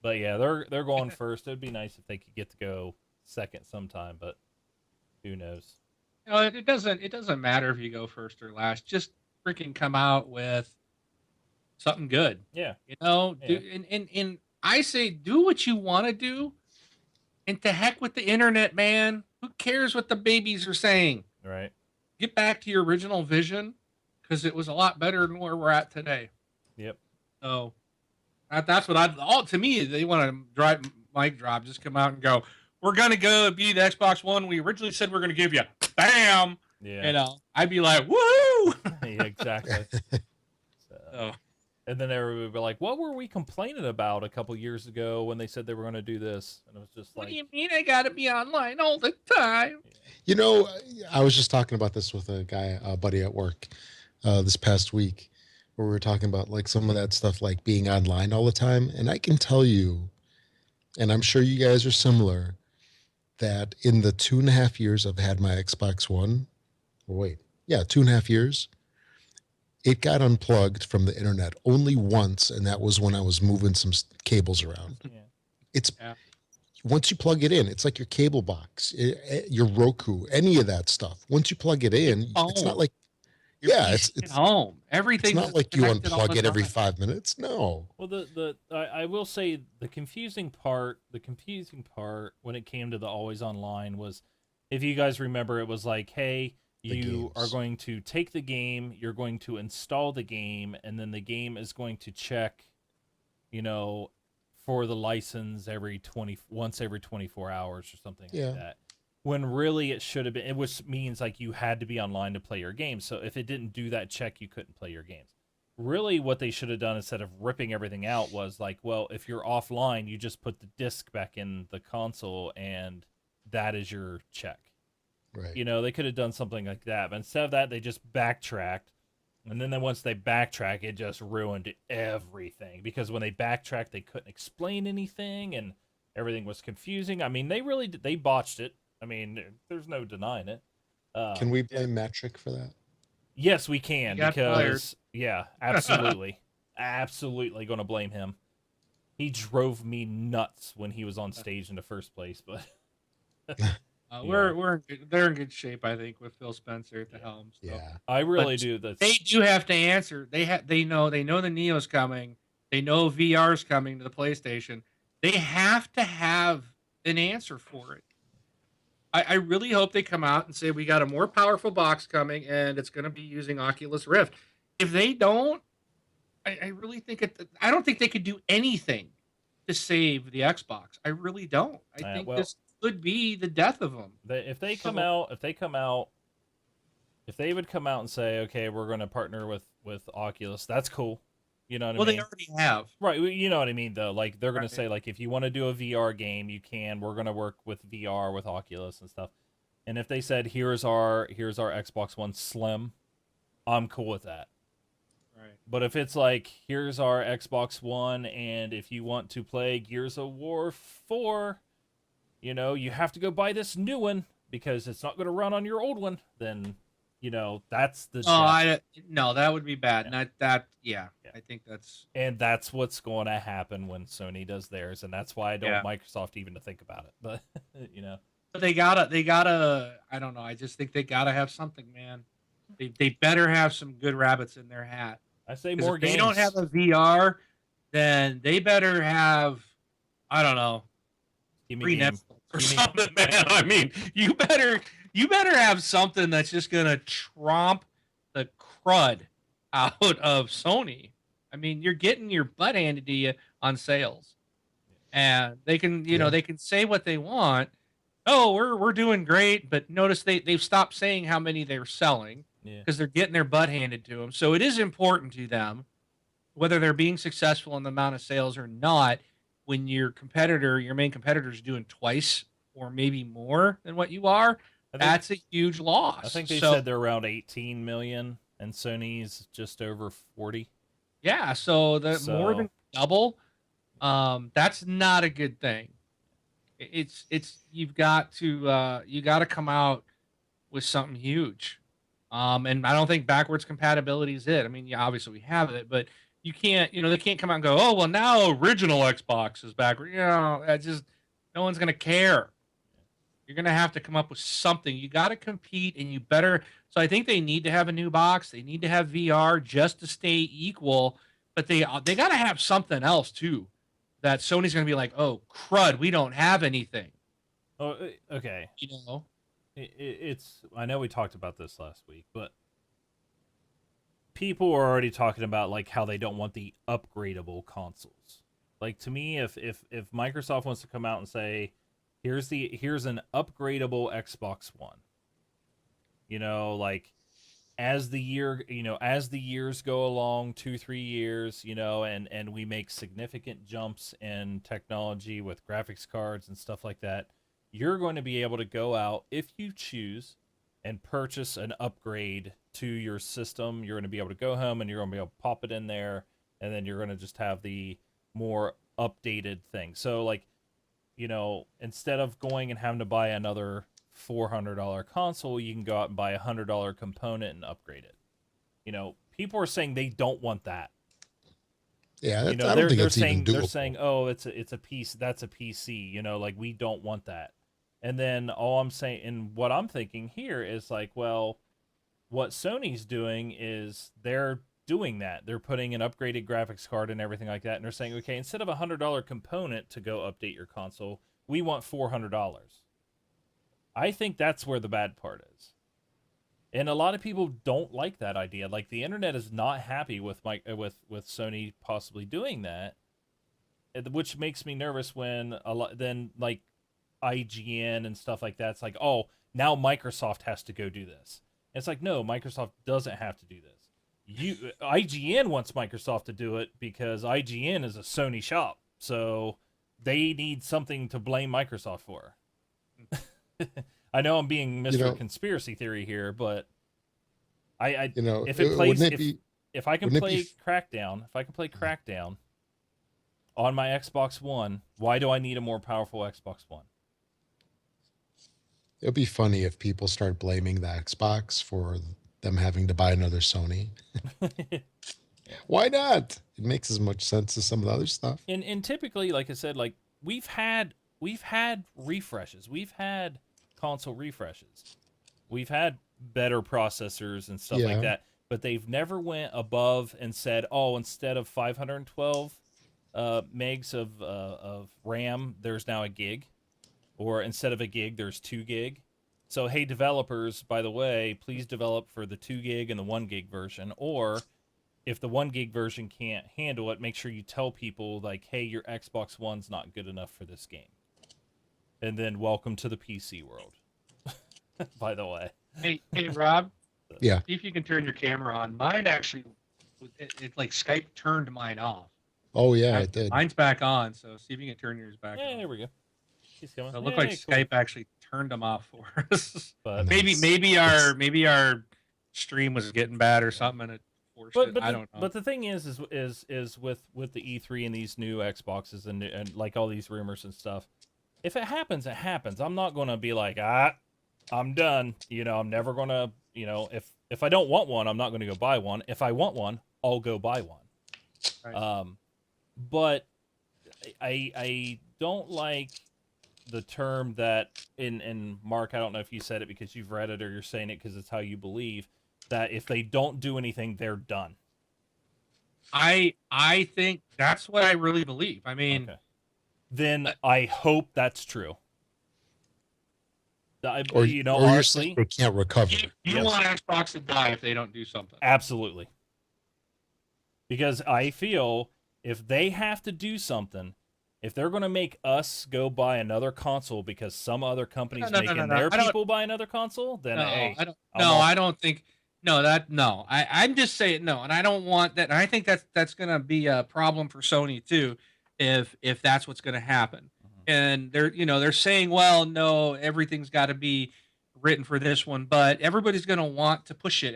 but yeah, they're going first. It'd be nice if they could get to go second sometime, but who knows? It doesn't matter if you go first or last. Just freaking come out with something good. Yeah. Do, and I say do what you want to do, and to heck with the internet, man. Who cares what the babies are saying? Right. Get back to your original vision, because it was a lot better than where we're at today. Yep. So that's what to me, they want to drive mic drop, just come out and go, we're going to go be the Xbox One we originally said we're going to give you. Bam. Yeah. I'd be like, woohoo. Yeah, exactly. So, And then everybody would be like, what were we complaining about a couple years ago when they said they were going to do this? And it was just what like, do you mean I got to be online all the time? You know, I was just talking about this with a guy, a buddy at work, this past week, where we were talking about like some of that stuff, like being online all the time. And I can tell you, and I'm sure you guys are similar, that in the 2.5 years I've had my Xbox One, 2.5 years, it got unplugged from the internet only once, and that was when I was moving some cables around. yeah. It's Yeah. once you plug it in, it's like your cable box, your Roku, any of that stuff. Once you plug it in, it's not Home. like, Your yeah, PC at it's home. it's Everything's not like you connected all unplug the it every time. 5 minutes. No. Well, I will say the confusing part when it came to the always online was, if you guys remember, it was like, hey, The you are games. going to take the game, you're going to install the game, and then the game is going to check, for the license once every 24 hours or something Yeah. like that. When really it should have been, which means like you had to be online to play your game. So if it didn't do that check, you couldn't play your games. Really, what they should have done instead of ripping everything out was like, well, if you're offline, you just put the disc back in the console, and that is your check. Right. They could have done something like that, but instead of that, they just backtracked. And then once they backtrack, it just ruined everything, because when they backtracked, they couldn't explain anything, and everything was confusing. I mean, they botched it. I mean, there's no denying it. Can we blame Metric for that? Yes, we can, He got because yeah, absolutely, absolutely going to blame him. He drove me nuts when he was on stage in the first place, but They're in good shape, I think, with Phil Spencer at the helm. So. Yeah. I really But do. That's They do have to answer. They know the Neo's coming. They know VR's coming to the PlayStation. They have to have an answer for it. I really hope they come out and say we got a more powerful box coming, and it's going to be using Oculus Rift. If they don't, I really think I don't think they could do anything to save the Xbox. I really don't. I think well- this could be the death of them. if they So- would come out and say, okay, we're going to partner with Oculus, that's cool. You know what Well, I mean? they already have. Right, you know what I mean, though. Like, they're going Right. to say, like, if you want to do a VR game, you can. We're going to work with VR with Oculus and stuff. And if they said, here's our Xbox One Slim, I'm cool with that. Right. But if it's like, here's our Xbox One, and if you want to play Gears of War 4, you have to go buy this new one because it's not going to run on your old one, then, that's the death. No, that would be bad. Yeah. Not that. Yeah, Yeah. I think that's. And that's what's going to happen when Sony does theirs, and that's why I don't Yeah. want Microsoft even to think about it. But But they gotta. I don't know. I just think they gotta have something, man. They better have some good rabbits in their hat. I say 'Cause more if games. they don't have a VR, then they better have. I don't know. Give me Free game. Netflix or Give me- something, man. I mean, you better have something that's just gonna tromp the crud out of Sony. I mean, you're getting your butt handed to you on sales, and they can, Yeah. they can say what they want. Oh, we're doing great, but notice they've stopped saying how many they're selling Yeah. because they're getting their butt handed to them. So it is important to them, whether they're being successful in the amount of sales or not, when your main competitor is doing twice or maybe more than what you are, I think, that's a huge loss. I think they So, said they're around 18 million, and Sony's just over 40. yeah, so the more So- than double, that's not a good thing. It's you've got to come out with something huge. And I don't think backwards compatibility is it. I mean, yeah, obviously we have it, but you can't, they can't come out and go, oh, well, now original Xbox is backward. No one's going to care. You're going to have to come up with something. You got to compete, and you better. So I think they need to have a new box. They need to have VR just to stay equal, but they got to have something else too. That Sony's going to be like, oh crud, we don't have anything. Oh, okay. It's. I know we talked about this last week, but people are already talking about like how they don't want the upgradable consoles. Like, to me, if Microsoft wants to come out and say, here's an upgradable Xbox One, like, as the years go along, 2-3 years, and we make significant jumps in technology with graphics cards and stuff like that, you're going to be able to go out, if you choose, and purchase an upgrade to your system. You're going to be able to go home and you're going to be able to pop it in there, and then you're going to just have the more updated thing. So, like, instead of going and having to buy another $400 console, you can go out and buy a $100 component and upgrade it. People are saying they don't want that. Yeah, You that's, know, I don't think they're it's even saying they're doable. saying, oh, it's a piece, that's a PC. You know, like we don't want that. And then all I'm saying, and what I'm thinking here is like, well, what Sony's doing is they're doing that. They're putting an upgraded graphics card and everything like that, and they're saying, okay, instead of $100 component to go update your console, we want $400. I think that's where the bad part is. And a lot of people don't like that idea. Like the internet is not happy with with Sony possibly doing that, which makes me nervous when a lot then like IGN and stuff like that's like, oh, now Microsoft has to go do this. And it's like, no, Microsoft doesn't have to do this. IGN wants Microsoft to do it because IGN is a Sony shop, so they need something to blame Microsoft for. I know I'm being Mr. Conspiracy Theory here, but I if it plays if I can play Crackdown on my Xbox One, why do I need a more powerful Xbox One? It would be funny if people start blaming the Xbox for them having to buy another Sony. Why not? It makes as much sense as some of the other stuff. And typically, like I said, like we've had refreshes, we've had console refreshes, we've had better processors and stuff like that, but they've never went above and said, oh, instead of 512 megs of RAM, there's now a gig, or instead of a gig, there's 2 gig. So hey, developers, by the way, please develop for the 2 gig and the 1 gig version, or if the 1 gig version can't handle it, make sure you tell people like, hey, your Xbox One's not good enough for this game. And then welcome to the PC world. By the way. Hey, Rob. Yeah. See if you can turn your camera on. Mine actually, it's like Skype turned mine off. Oh yeah, it did. Mine's back on, so see if you can turn yours back on. There we go. He's coming. So it looked like cool. Skype actually turned them off for us. But Nice. maybe our stream was getting bad or something, and it forced it. I don't know. But the thing is with the E3 and these new Xboxes and like all these rumors and stuff, if it happens, it happens. I'm not gonna be like, I'm done. You know, I'm never gonna. You know, if I don't want one, I'm not gonna go buy one. If I want one, I'll go buy one. Right. But I don't like the term that in Mark, I don't know if you said it because you've read it or you're saying it because it's how you believe, that if they don't do anything, they're done. I think that's what I really believe. I mean, okay. Then I hope that's true. Or you know, or you're honestly, saying they can't recover. you want Xbox to die if they don't do something. Absolutely. Because I feel if they have to do something, if they're going to make us go buy another console because some other company's making their people buy another console, then hey, I don't think. I'm just saying no, and I don't want that. And I think that's going to be a problem for Sony too, if that's what's going to happen. And they're saying, well, no, everything's got to be written for this one, but everybody's going to want to push it.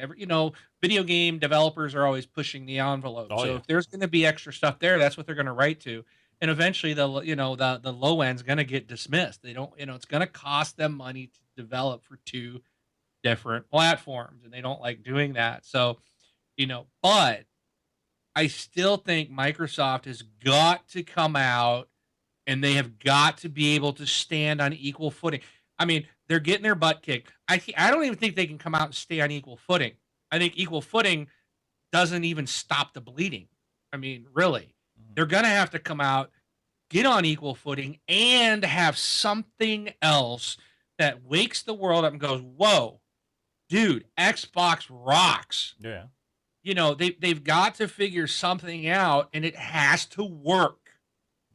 Video game developers are always pushing the envelope. If there's going to be extra stuff there, that's what they're going to write to. And eventually the low end's going to get dismissed. They don't, it's going to cost them money to develop for 2 different platforms, and they don't like doing that. So, but I still think Microsoft has got to come out and they have got to be able to stand on equal footing. I mean, they're getting their butt kicked. I don't even think they can come out and stay on equal footing. I think equal footing doesn't even stop the bleeding. I mean, really. They're going to have to come out, get on equal footing, and have something else that wakes the world up and goes, whoa, dude, Xbox rocks. Yeah. They've got to figure something out, and it has to work.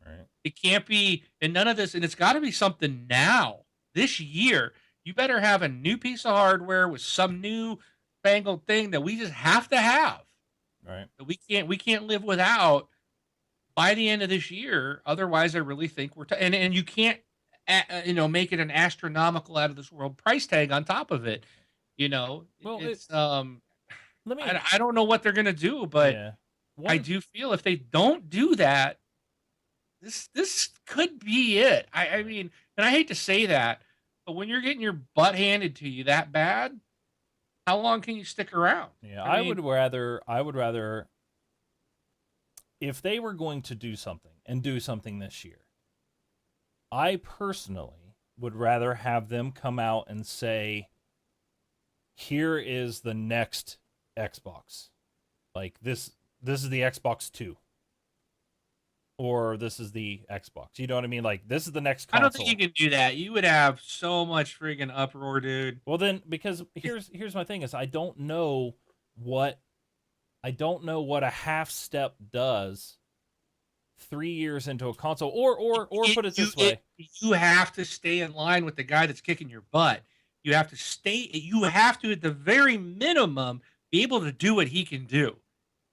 Right. It can't be, and none of this, and it's got to be something now. This year, you better have a new piece of hardware with some new fangled thing that we just have to have. Right. That we can't live without by the end of this year. Otherwise, I really think we're and you can't make it an astronomical out of this world price tag on top of it. Well, it's I don't know what they're gonna do, but I do feel if they don't do that, this could be it. I mean, and I hate to say that, but when you're getting your butt handed to you that bad, how long can you stick around? Yeah, I would rather if they were going to do something this year, I personally would rather have them come out and say, here is the next Xbox. Like this is the Xbox 2. Or this is the Xbox. You know what I mean? Like this is the next console. I don't think you can do that. You would have so much friggin' uproar, dude. Well then, because here's my thing is I don't know what a half step does 3 years into a console, or put it this way. You have to stay in line with the guy that's kicking your butt. You have to at the very minimum be able to do what he can do.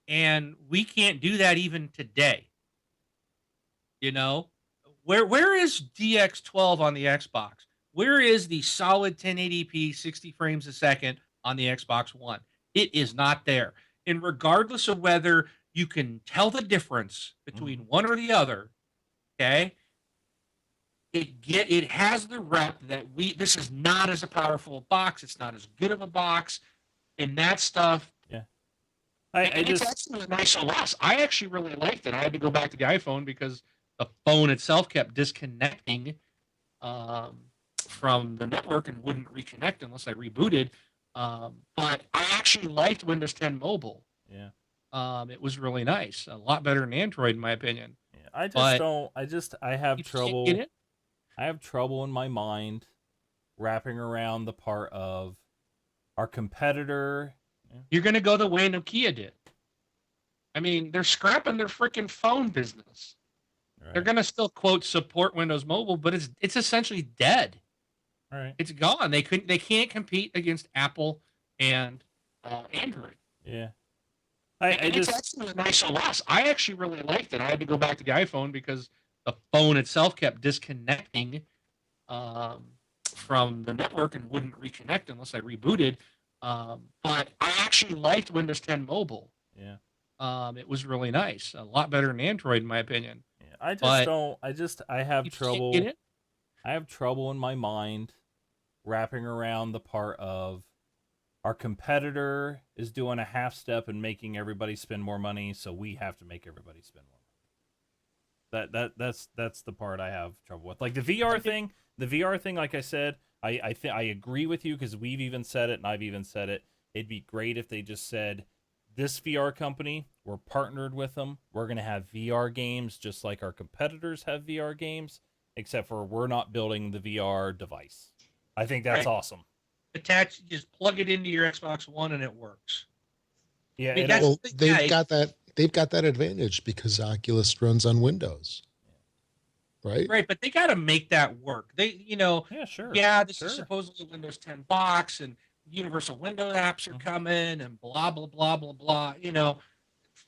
And we can't do that even today. You know? Where is DX12 on the Xbox? Where is the solid 1080p 60 frames a second on the Xbox One? It is not there. And regardless of whether you can tell the difference between one or the other, okay? It has the rep that this is not as a powerful a box, it's not as good of a box, and that stuff. Yeah. It's actually a nice OS. I actually really liked it. I had to go back to the iPhone because the phone itself kept disconnecting from the network and wouldn't reconnect unless I rebooted. But I actually liked Windows 10 Mobile. Yeah. It was really nice. A lot better than Android, in my opinion. Yeah. I have You trouble. can't get it? I have trouble in my mind wrapping around the part of our competitor. You're going to go the way Nokia did. I mean, they're scrapping their freaking phone business. Right. They're going to still quote support Windows Mobile, but it's essentially dead. All right. It's gone. They can't compete against Apple and Android. Yeah. It's actually a nice OS. I actually really liked it. I had to go back to the iPhone because the phone itself kept disconnecting from the network and wouldn't reconnect unless I rebooted. But I actually liked Windows 10 Mobile. Yeah. It was really nice. A lot better than Android, in my opinion. Yeah. I have You can't trouble. get it? I have trouble in my mind wrapping around the part of our competitor is doing a half step and making everybody spend more money, so we have to make everybody spend more money. That's the part I have trouble with. Like the VR thing, like I said, I agree with you because we've even said it and I've even said it. It'd be great if they just said, this VR company, we're partnered with them. We're going to have VR games just like our competitors have VR games, except for we're not building the VR device. I think that's awesome. Just plug it into your Xbox One and it works. Yeah, I mean, Well, they've got that advantage because Oculus runs on Windows. Right? Right, but they got to make that work. Yeah, sure. This is supposedly Windows 10 box and Universal Window apps are coming and blah, blah, blah, blah, blah.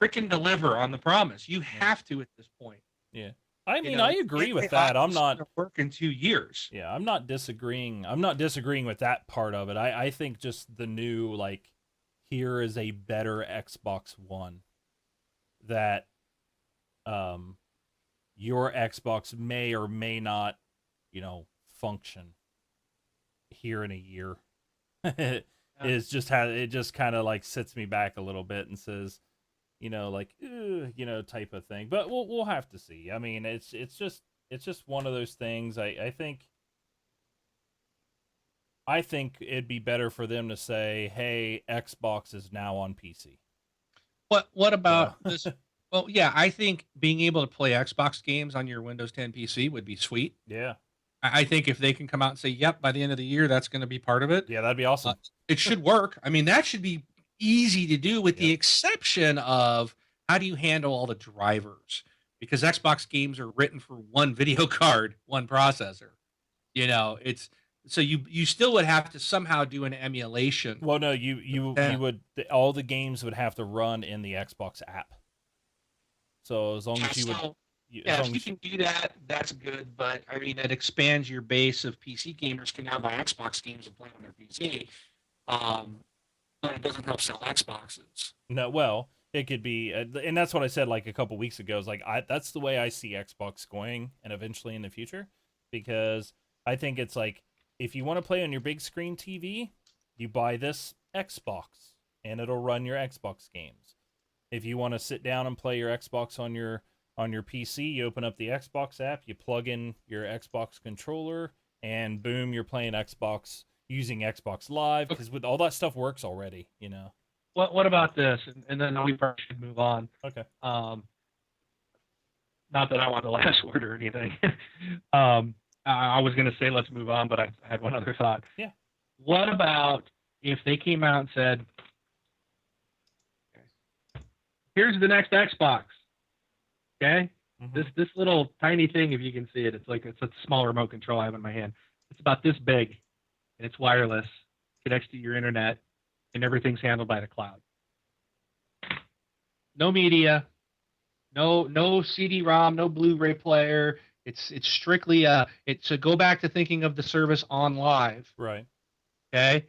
Freaking deliver on the promise. You have to at this point. Yeah. I mean, I agree with that. I'm not going to work in 2 years. Yeah, I'm not disagreeing. I'm not disagreeing with that part of it. I think just the new, like, here is a better Xbox One that your Xbox may or may not, function here in a year. It just kind of like sits me back a little bit and says, type of thing. But we'll have to see. I mean, it's just one of those things. I think it'd be better for them to say, "Hey, Xbox is now on PC." What about this? Well, yeah, I think being able to play Xbox games on your Windows 10 PC would be sweet. Yeah. I think if they can come out and say, "Yep, by the end of the year, that's going to be part of it." Yeah, that'd be awesome. It should work. I mean, that should be easy to do with the exception of how do you handle all the drivers? Because Xbox games are written for one video card, one processor. It's so you still would have to somehow do an emulation. Well, no, you would, all the games would have to run in the Xbox app. So as long as you would if you can do that, that's good. But I mean, that expands your base of PC gamers can now buy Xbox games and play on their PC. But it doesn't help sell Xboxes. No, well, it could be, and that's what I said like a couple weeks ago. Is like that's the way I see Xbox going, and eventually in the future, because I think it's like if you want to play on your big screen TV, you buy this Xbox, and it'll run your Xbox games. If you want to sit down and play your Xbox on your PC, you open up the Xbox app, you plug in your Xbox controller, and boom, you're playing Xbox using Xbox Live, because with all that stuff works already, you know. What about this? And then we probably should move on. Okay. Not that I want the last word or anything. I was going to say let's move on, but I had one other thought. Yeah. What about if they came out and said, here's the next Xbox, okay? Mhm. This little tiny thing, if you can see it, it's a small remote control I have in my hand. It's about this big, and it's wireless, connects to your internet, and everything's handled by the cloud. No media, no CD-ROM, no Blu-ray player. It's strictly it's to go back to thinking of the service on live. Right. Okay.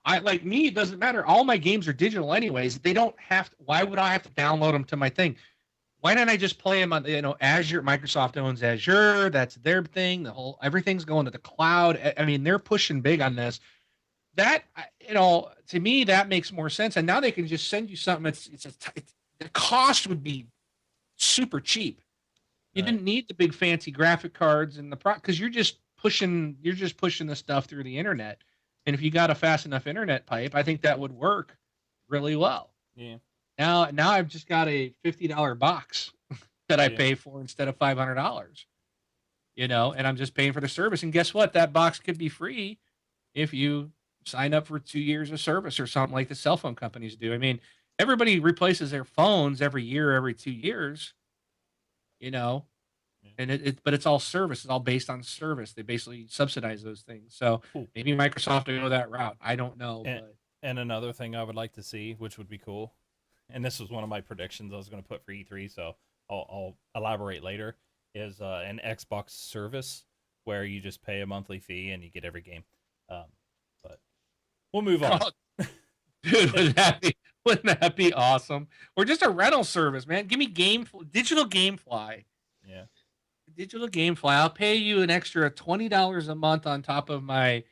Like me, it doesn't matter. All my games are digital anyways. They don't have to, why would I have to download them to my thing? Why don't I just play them on, Azure? Microsoft owns Azure. That's their thing. Everything's going to the cloud. I mean, they're pushing big on this. That, to me, that makes more sense. And now they can just send you something. The cost would be super cheap. You Right. didn't need the big fancy graphic cards and because you're just pushing the stuff through the internet. And if you got a fast enough internet pipe, I think that would work really well. Yeah. Now I've just got a $50 box that I Yeah. pay for instead of $500. And I'm just paying for the service. And guess what? That box could be free if you sign up for 2 years of service or something like the cell phone companies do. I mean, everybody replaces their phones every year, every 2 years. And but it's all service. It's all based on service. They basically subsidize those things. So Cool. maybe Microsoft will go that route. I don't know. But And another thing I would like to see, which would be cool, and this was one of my predictions I was going to put for E3, so I'll elaborate later, is an Xbox service where you just pay a monthly fee and you get every game. But we'll move on. Dude, wouldn't that be awesome? Or just a rental service, man. Give me digital GameFly. Yeah. Digital GameFly. I'll pay you an extra $20 a month on top of my,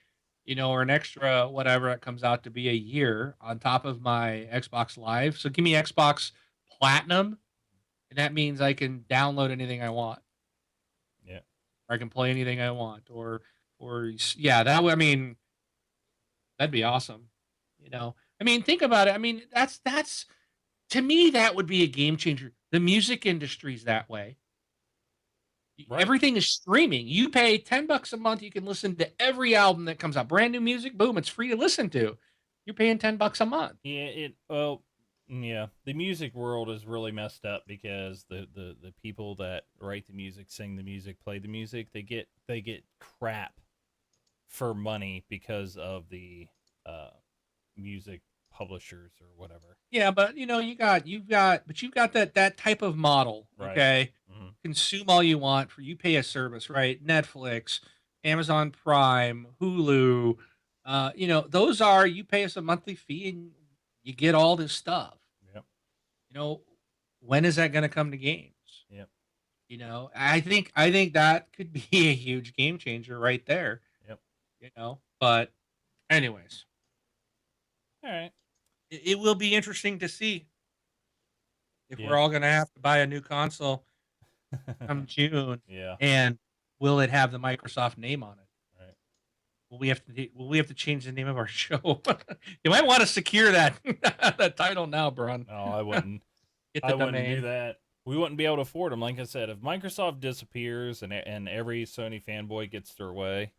or an extra whatever it comes out to be a year on top of my Xbox Live. So give me Xbox Platinum, and that means I can download anything I want. Yeah. Or I can play anything I want. Or yeah, that'd be awesome. I mean, think about it. I mean, that's to me, that would be a game changer. The music industry's that way. Right. Everything is streaming. You pay $10 a month, you can listen to every album that comes out. Brand new music, boom, it's free to listen to. You're paying $10 a month. Yeah, the music world is really messed up because the people that write the music, sing the music, play the music, they get crap for money because of the music publishers or whatever. Yeah, but you've got that type of model, Right. okay? Mm-hmm. Consume all you want you pay a service, right? Netflix, Amazon Prime, Hulu, those are, you pay us a monthly fee and you get all this stuff. Yep. When is that going to come to games? Yep. I think that could be a huge game changer right there. Yep. But anyways, All right. it will be interesting to see if Yeah. we're all going to have to buy a new console come June. Yeah. And will it have the Microsoft name on it? Right. Will we have to change the name of our show? You might want to secure that that title now, Bron. No, I wouldn't. Get the I wouldn't domain. do that. We wouldn't be able to afford them. Like I said, if Microsoft disappears and every Sony fanboy gets their way,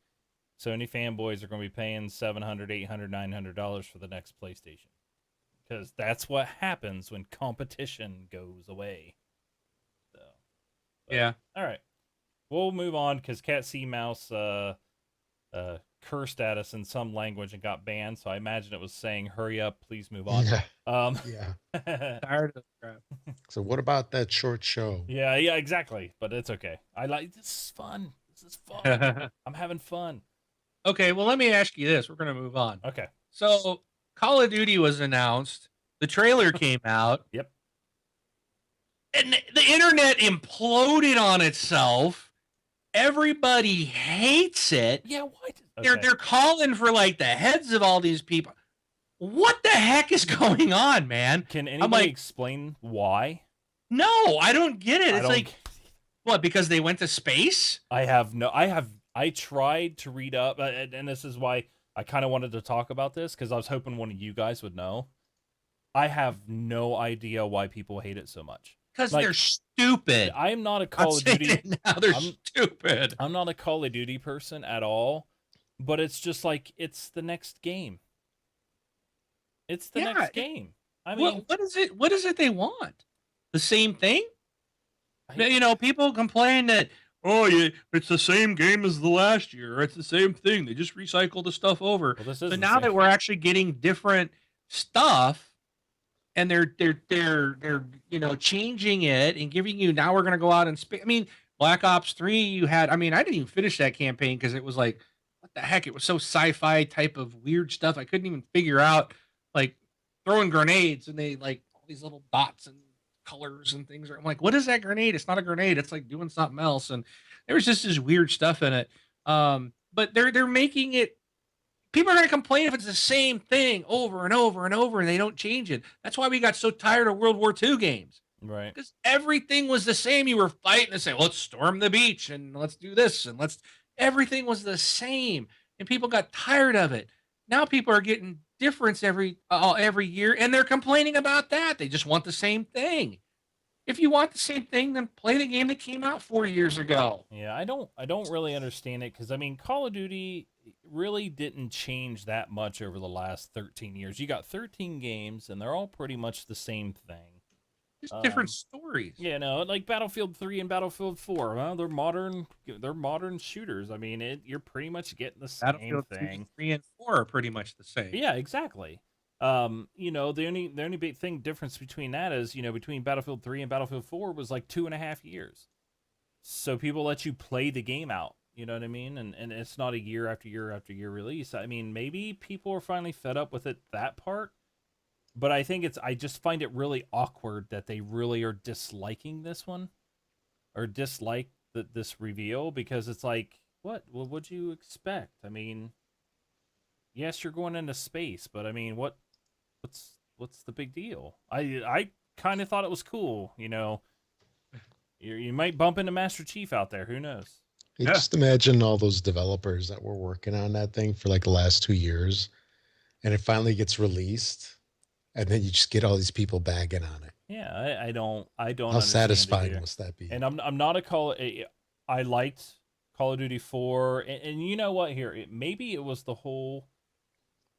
Sony fanboys are going to be paying $700, $800, $900 for the next PlayStation. Because that's what happens when competition goes away. So, Yeah. all right. We'll move on because Cat C Mouse cursed at us in some language and got banned. So I imagine it was saying, hurry up, please move on. Yeah. Tired of crap. So what about that short show? Yeah, exactly. But it's okay. This is fun. This is fun. I'm having fun. Okay, well, let me ask you this. We're going to move on. Okay. So, Call of Duty was announced. The trailer came out. Yep. And the internet imploded on itself. Everybody hates it. Yeah, what? They're calling for like the heads of all these people. what the heck is going on, man? Can anybody like- explain why? No, I don't get it. I It's don't like, what, because they went to space? I tried to read up, and this is why I kind of wanted to talk about this, because I was hoping one of you guys would know. I have no idea why people hate it so much. Because Like, they're stupid. I am not a I'm Call of saying Duty. it now, they're I'm- stupid. I'm not a Call of Duty person at all, but it's just like it's the next game. It's the Yeah, next game. I mean, What is it? What is it they want? The same thing? I- You know, people complain that, oh, yeah, it's the same game as the last year. Or it's the same thing. They just recycle the stuff over. well, this So is now that we're actually getting different stuff, and they're changing it and giving you, now we're gonna go out and I mean, Black Ops 3, you had, I mean, I didn't even finish that campaign because it was like, what the heck? It was so sci-fi type of weird stuff. I couldn't even figure out, like, throwing grenades and they like all these little dots and colors and things. I'm like, what is that grenade? It's not a grenade. It's like doing something else. And there was just this weird stuff in it. But they're making it. People are going to complain if it's the same thing over and over and over, and they don't change it. That's why we got so tired of World War II games, right. because everything was the same. You were fighting and say, let's storm the beach and let's do this and everything was the same, and people got tired of it. Now people are getting difference every year, and they're complaining about that. They just want the same thing. If you want the same thing, then play the game that came out 4 years ago. Yeah, I don't really understand it, because I mean, Call of Duty really didn't change that much over the last 13 years. You got 13 games, and they're all pretty much the same thing. Just different stories. Yeah, no, like Battlefield 3 and Battlefield 4. Well, they're modern shooters. I mean, you're pretty much getting the same Battlefield 2, thing. 3, and 4 are pretty much the same. Yeah, exactly. You know, the only big thing difference between that is, you know, between Battlefield 3 and Battlefield 4 was like 2.5 years. So people let you play the game out. You know what I mean? And it's not a year after year after year release. I mean, maybe people are finally fed up with it, that part. But I think I just find it really awkward that they really are disliking this one, or dislike this reveal, because it's like, what? Well, what'd you expect? I mean, yes, you're going into space, but I mean, what's the big deal? I kind of thought it was cool, you know. You might bump into Master Chief out there. Who knows? You Yeah. just imagine all those developers that were working on that thing for like the last 2 years, and it finally gets released, and then you just get all these people bagging on it. Yeah, I don't. How understand it satisfying either. must that be? And I'm not a I liked Call of Duty 4, and you know what? Here, maybe it was the whole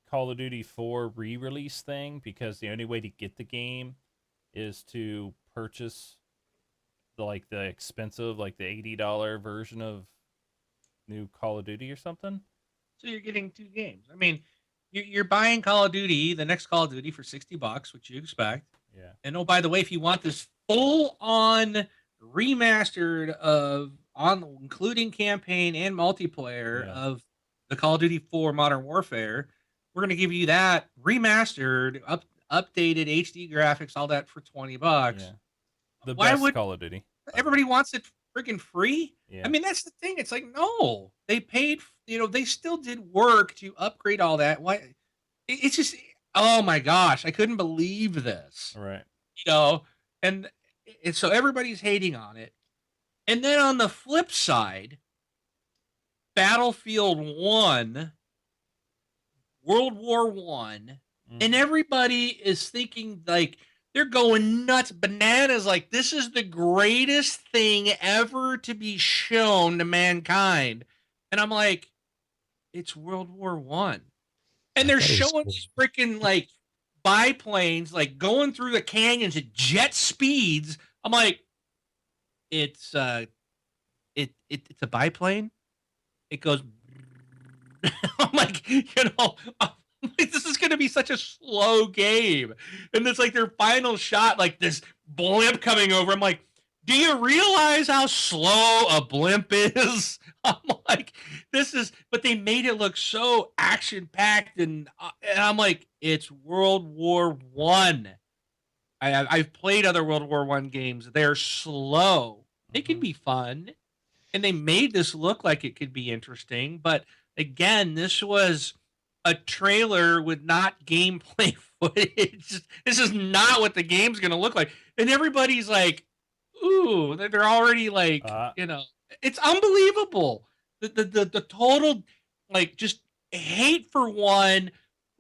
Call of Duty 4 re-release thing, because the only way to get the game is to purchase the expensive, like the $80 version of new Call of Duty or something. So you're getting two games. I mean, you're buying Call of Duty, the next Call of Duty, for $60, which you expect. Yeah. And oh, by the way, if you want this full-on remastered including campaign and multiplayer Yeah. of the Call of Duty 4 Modern Warfare, we're going to give you that remastered, updated HD graphics, all that for $20. Yeah. The Why best would- Call of Duty. Everybody wants it freaking free. Yeah. I mean, that's the thing. It's like, no, they paid, they still did work to upgrade all that. Why? It's just, oh my gosh, I couldn't believe this, Right. and so everybody's hating on it. And then on the flip side, Battlefield 1, World War One, and everybody is thinking like, they're going nuts, bananas, like this is the greatest thing ever to be shown to mankind. And I'm like, it's World War One. And they're That is showing cool. these freaking like biplanes like going through the canyons at jet speeds. I'm like, it's a biplane. It goes I'm like, this is going to be such a slow game. And it's like their final shot, like this blimp coming over. I'm like, do you realize how slow a blimp is? I'm like, but they made it look so action packed. And I'm like, it's World War One. I've played other World War One games. They're slow. They can be fun. And they made this look like it could be interesting. But again, this was a trailer with not gameplay footage. This is not what the game's gonna look like. And everybody's like, ooh, they're already like, it's unbelievable. The total like just hate for one,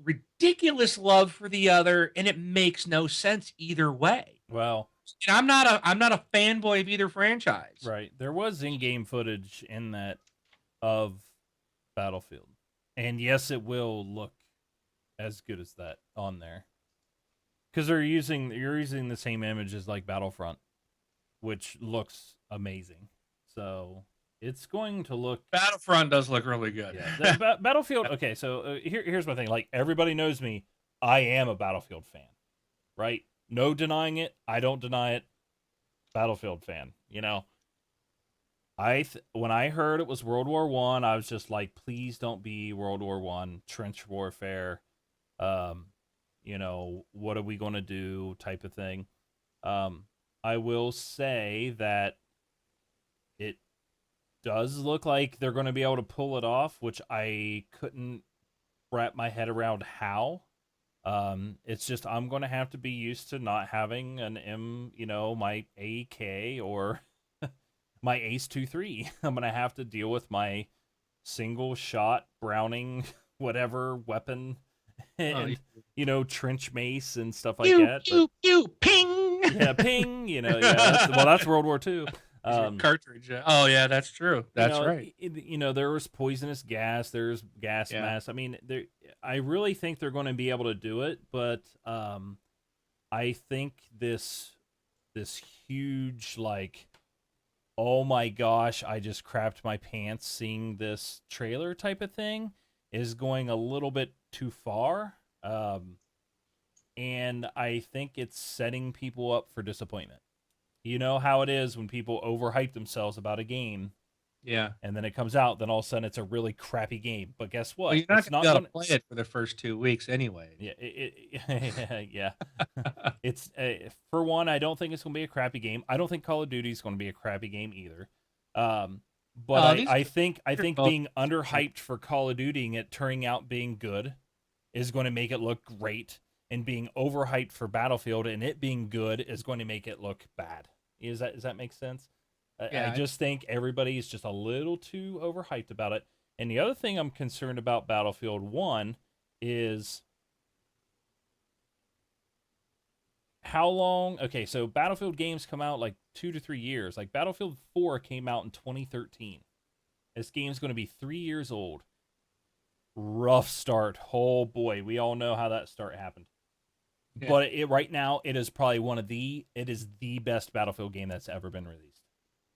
ridiculous love for the other, and it makes no sense either way. Well, And I'm not a fanboy of either franchise. right. There was in-game footage in that of Battlefield. And yes, it will look as good as that on there. Because you're using the same image as like Battlefront, which looks amazing. So it's going to look. Battlefront does look really good. Yeah, Battlefield. Okay, so here's my thing. Like everybody knows me, I am a Battlefield fan, right? No denying it. I don't deny it. Battlefield fan. You know. When I heard it was World War One, I was just like, please don't be World War One, trench warfare. You know, what are we going to do? Type of thing. I will say that it does look like they're going to be able to pull it off, which I couldn't wrap my head around how. It's just I'm going to have to be used to not having my AK or my Ace 2-3. I'm going to have to deal with my single shot Browning whatever weapon and trench mace and stuff like that. Ping. Yeah, ping. That's World War II. Cartridge. Oh yeah, that's true. That's right. There was poisonous gas. There's gas mask. I mean, I really think they're going to be able to do it, but I think this huge like, oh my gosh, I just crapped my pants seeing this trailer type of thing is going a little bit too far. And I think it's setting people up for disappointment. You know how it is when people overhype themselves about a game. Yeah. And then it comes out, then all of a sudden it's a really crappy game. But guess what? Well, you're not going to be able to play it for the first 2 weeks anyway. Yeah. Yeah. It's for one, I don't think it's going to be a crappy game. I don't think Call of Duty is going to be a crappy game either. But I think being underhyped for Call of Duty and it turning out being good is going to make it look great. And being overhyped for Battlefield and it being good is going to make it look bad. Does that make sense? Yeah, I just think everybody is just a little too overhyped about it. And the other thing I'm concerned about Battlefield 1 is how long. Okay, so Battlefield games come out like 2 to 3 years. Like Battlefield 4 came out in 2013. This game's going to be 3 years old. Rough start. Oh boy, we all know how that start happened. Yeah. But right now, it is probably it is the best Battlefield game that's ever been released.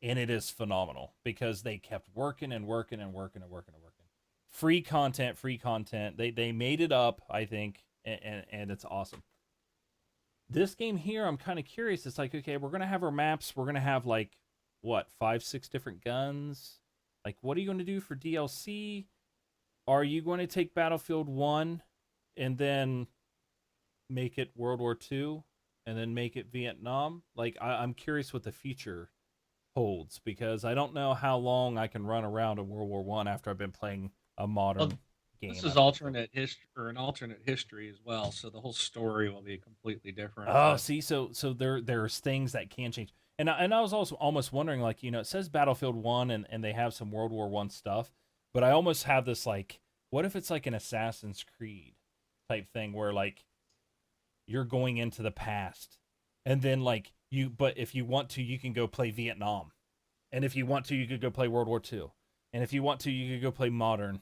And it is phenomenal because they kept working and working and working and working and working. Free content. They made it up, I think, and it's awesome. This game here, I'm kind of curious. It's like, okay, we're going to have our maps. We're going to have like, 5-6 different guns. Like, what are you going to do for DLC? Are you going to take Battlefield 1 and then make it World War II and then make it Vietnam? Like, I'm curious what the future holds because I don't know how long I can run around in World War I after I've been playing a modern game. This is alternate history or an alternate history as well, so the whole story will be completely different. Oh, see, so there's things that can change. And I was also almost wondering, like, it says Battlefield 1 and they have some World War I stuff. But I almost have this, like, what if it's like an Assassin's Creed type thing where, like, you're going into the past and then, like, but if you want to, you can go play Vietnam. And if you want to, you could go play World War II. And if you want to, you could go play modern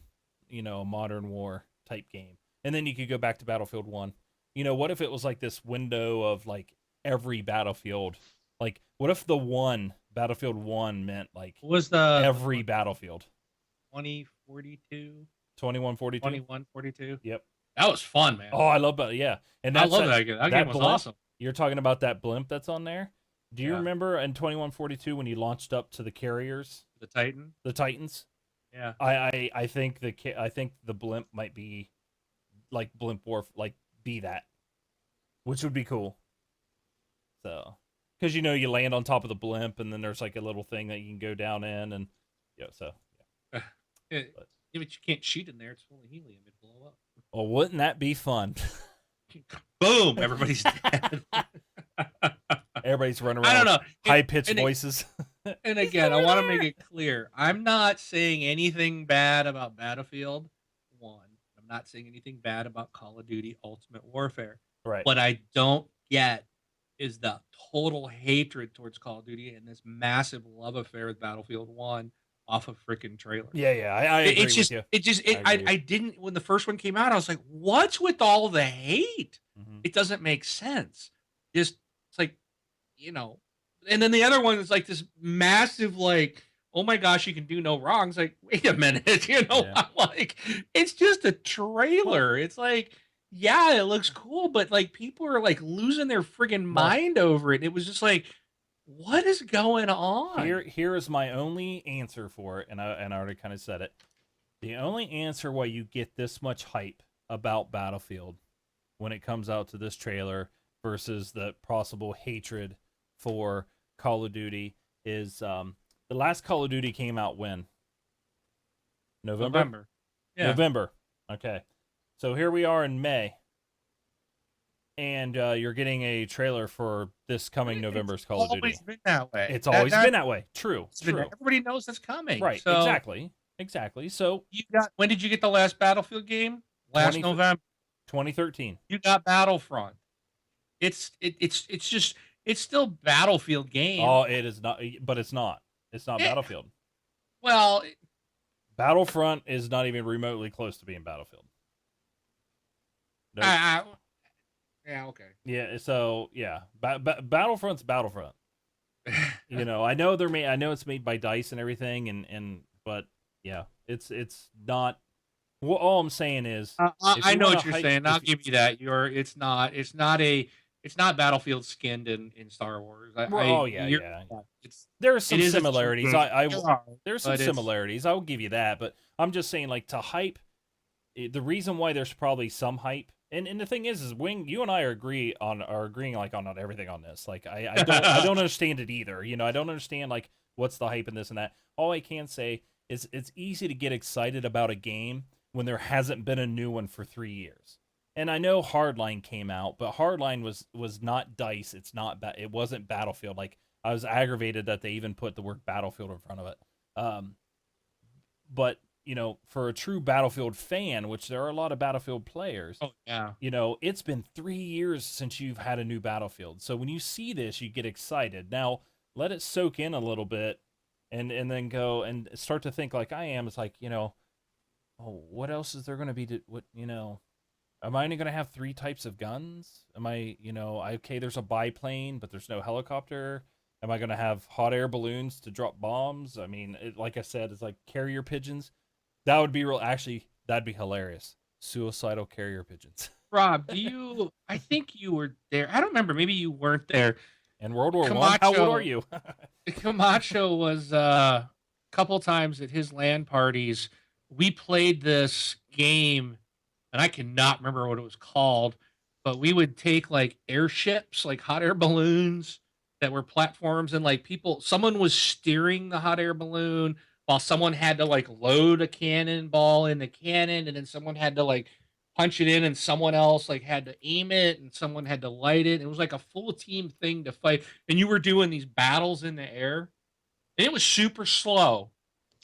war type game. And then you could go back to Battlefield 1. What if it was like this window of, like, every Battlefield? Like, what if Battlefield 1 meant, like, every Battlefield? 2042? 2142? 2142? Yep. That was fun, man. Oh, I love that. Yeah. And I love that game. That game was blimp, awesome. You're talking about that blimp that's on there? Do you remember in 2142 when you launched up to the carriers? The Titan? The Titans? Yeah. I think the blimp might be like blimp warf, like be that. Which would be cool. So, cuz you land on top of the blimp and then there's like a little thing that you can go down in and but you can't shoot in there. It's full of helium. It'd blow up. Well, wouldn't that be fun? Boom, everybody's dead. Everybody's running I around don't with know. high pitched and it- voices. And again, I want to make it clear. I'm not saying anything bad about Battlefield 1. I'm not saying anything bad about Call of Duty Ultimate Warfare. Right. What I don't get is the total hatred towards Call of Duty and this massive love affair with Battlefield 1 off of freaking trailer. Yeah, I agree It's just, with you. it just, I it, I, agree. I didn't, when the first one came out, I was like, what's with all the hate? Mhm. It doesn't make sense. Just, it's like, you know, and then the other one is like this massive, like, oh my gosh, you can do no wrong. It's like, wait a minute, you know, Yeah. I'm like, it's just a trailer. It's like, yeah, it looks cool, but like people are like losing their friggin' mind over it. It was just like, what is going on? Here is my only answer for it, and I already kind of said it. The only answer why you get this much hype about Battlefield when it comes out to this trailer versus the possible hatred for Call of Duty is the last Call of Duty came out when? November? Yeah. November. Okay. So here we are in May. And you're getting a trailer for this coming November's Call of Duty. Always been that way. It's always been that way. True. Everybody knows that's coming. Right. So Exactly. So you got. When did you get the last Battlefield game? Last 20 November. 2013. You got Battlefront. It's just it's still Battlefield game. Oh, it is not, but it's not. It's not Eh. Battlefield. Well, Battlefront is not even remotely close to being Battlefield. Nope. yeah, okay. Yeah. So yeah, Battlefront's Battlefront. You know, I know I know it's made by DICE and everything, but yeah, it's not. Well, all I'm saying is, I you know wanna what you're hype- saying. I'll if you- give you that. It's not Battlefield skinned in Star Wars. There's some it is a- similarities. There's some but it's- similarities. I will give you that, but I'm just saying, like, to hype. The reason why there's probably some hype, and the thing is Wing, you and I are agreeing like on not everything on this. Like, I don't understand it either. You know, I don't understand like what's the hype in this and that. All I can say is it's easy to get excited about a game when there hasn't been a new one for 3 years. And I know Hardline came out, but Hardline was not DICE. It wasn't Battlefield. Like, I was aggravated that they even put the word Battlefield in front of it. But you know, for a true Battlefield fan, which there are a lot of Battlefield players, Oh yeah. you know, it's been 3 years since you've had a new Battlefield. So when you see this, you get excited. Now, let it soak in a little bit and then go and start to think like I am. It's like, you know, oh, what else is there going to be am I only going to have 3 types of guns? Am I, you know, okay, there's a biplane, but there's no helicopter. Am I going to have hot air balloons to drop bombs? I mean, like I said, it's like carrier pigeons. That would be that'd be hilarious. Suicidal carrier pigeons. Rob, I think you were there. I don't remember. Maybe you weren't there. And World War I, how old Camacho- are you? Camacho was a couple times at his LAN parties. We played this game, and I cannot remember what it was called, but we would take like airships, like hot air balloons that were platforms, and like someone was steering the hot air balloon while someone had to like load a cannonball in the cannon, and then someone had to like punch it in, and someone else like had to aim it, and someone had to light it. It was like a full team thing to fight, and you were doing these battles in the air, and it was super slow.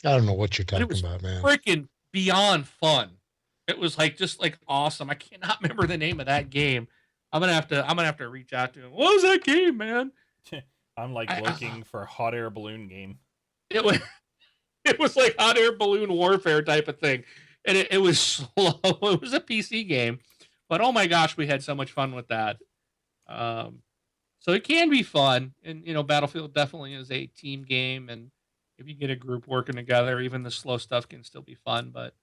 I don't know what you're But it talking was about, man. Freaking beyond fun. It was like just like awesome. I cannot remember the name of that game. I'm gonna have to reach out to him. What was that game, man? I'm like looking for a hot air balloon game. It was it was like hot air balloon warfare type of thing. And it was slow. It was a PC game. But oh my gosh, we had so much fun with that. So it can be fun. And you know, Battlefield definitely is a team game, and if you get a group working together, even the slow stuff can still be fun, but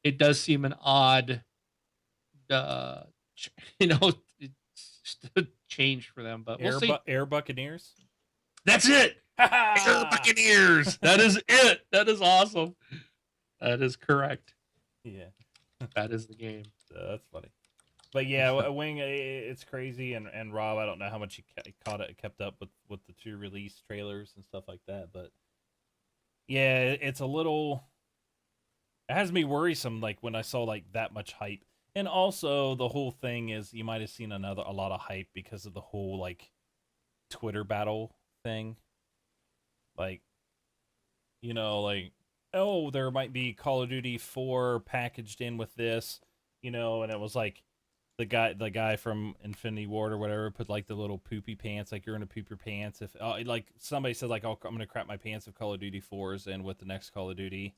it does seem an odd change for them. But we'll see. Air Buccaneers. That's it. Air Buccaneers. That is it. That is awesome. That is correct. Yeah, That is the game. that's funny. But yeah, Wing, it's crazy, and Rob, I don't know how much you kept up with the 2 release trailers and stuff like that, but yeah, it's a little. It has me worrisome, like when I saw like that much hype, And also the whole thing is you might have seen a lot of hype because of the whole like Twitter battle thing. Like, like, oh, there might be Call of Duty 4 packaged in with this, and it was like the guy from Infinity Ward or whatever put like the little poopy pants, like you're gonna poop your pants if like somebody said like, oh, I'm gonna crap my pants if Call of Duty 4 is in with the next Call of Duty,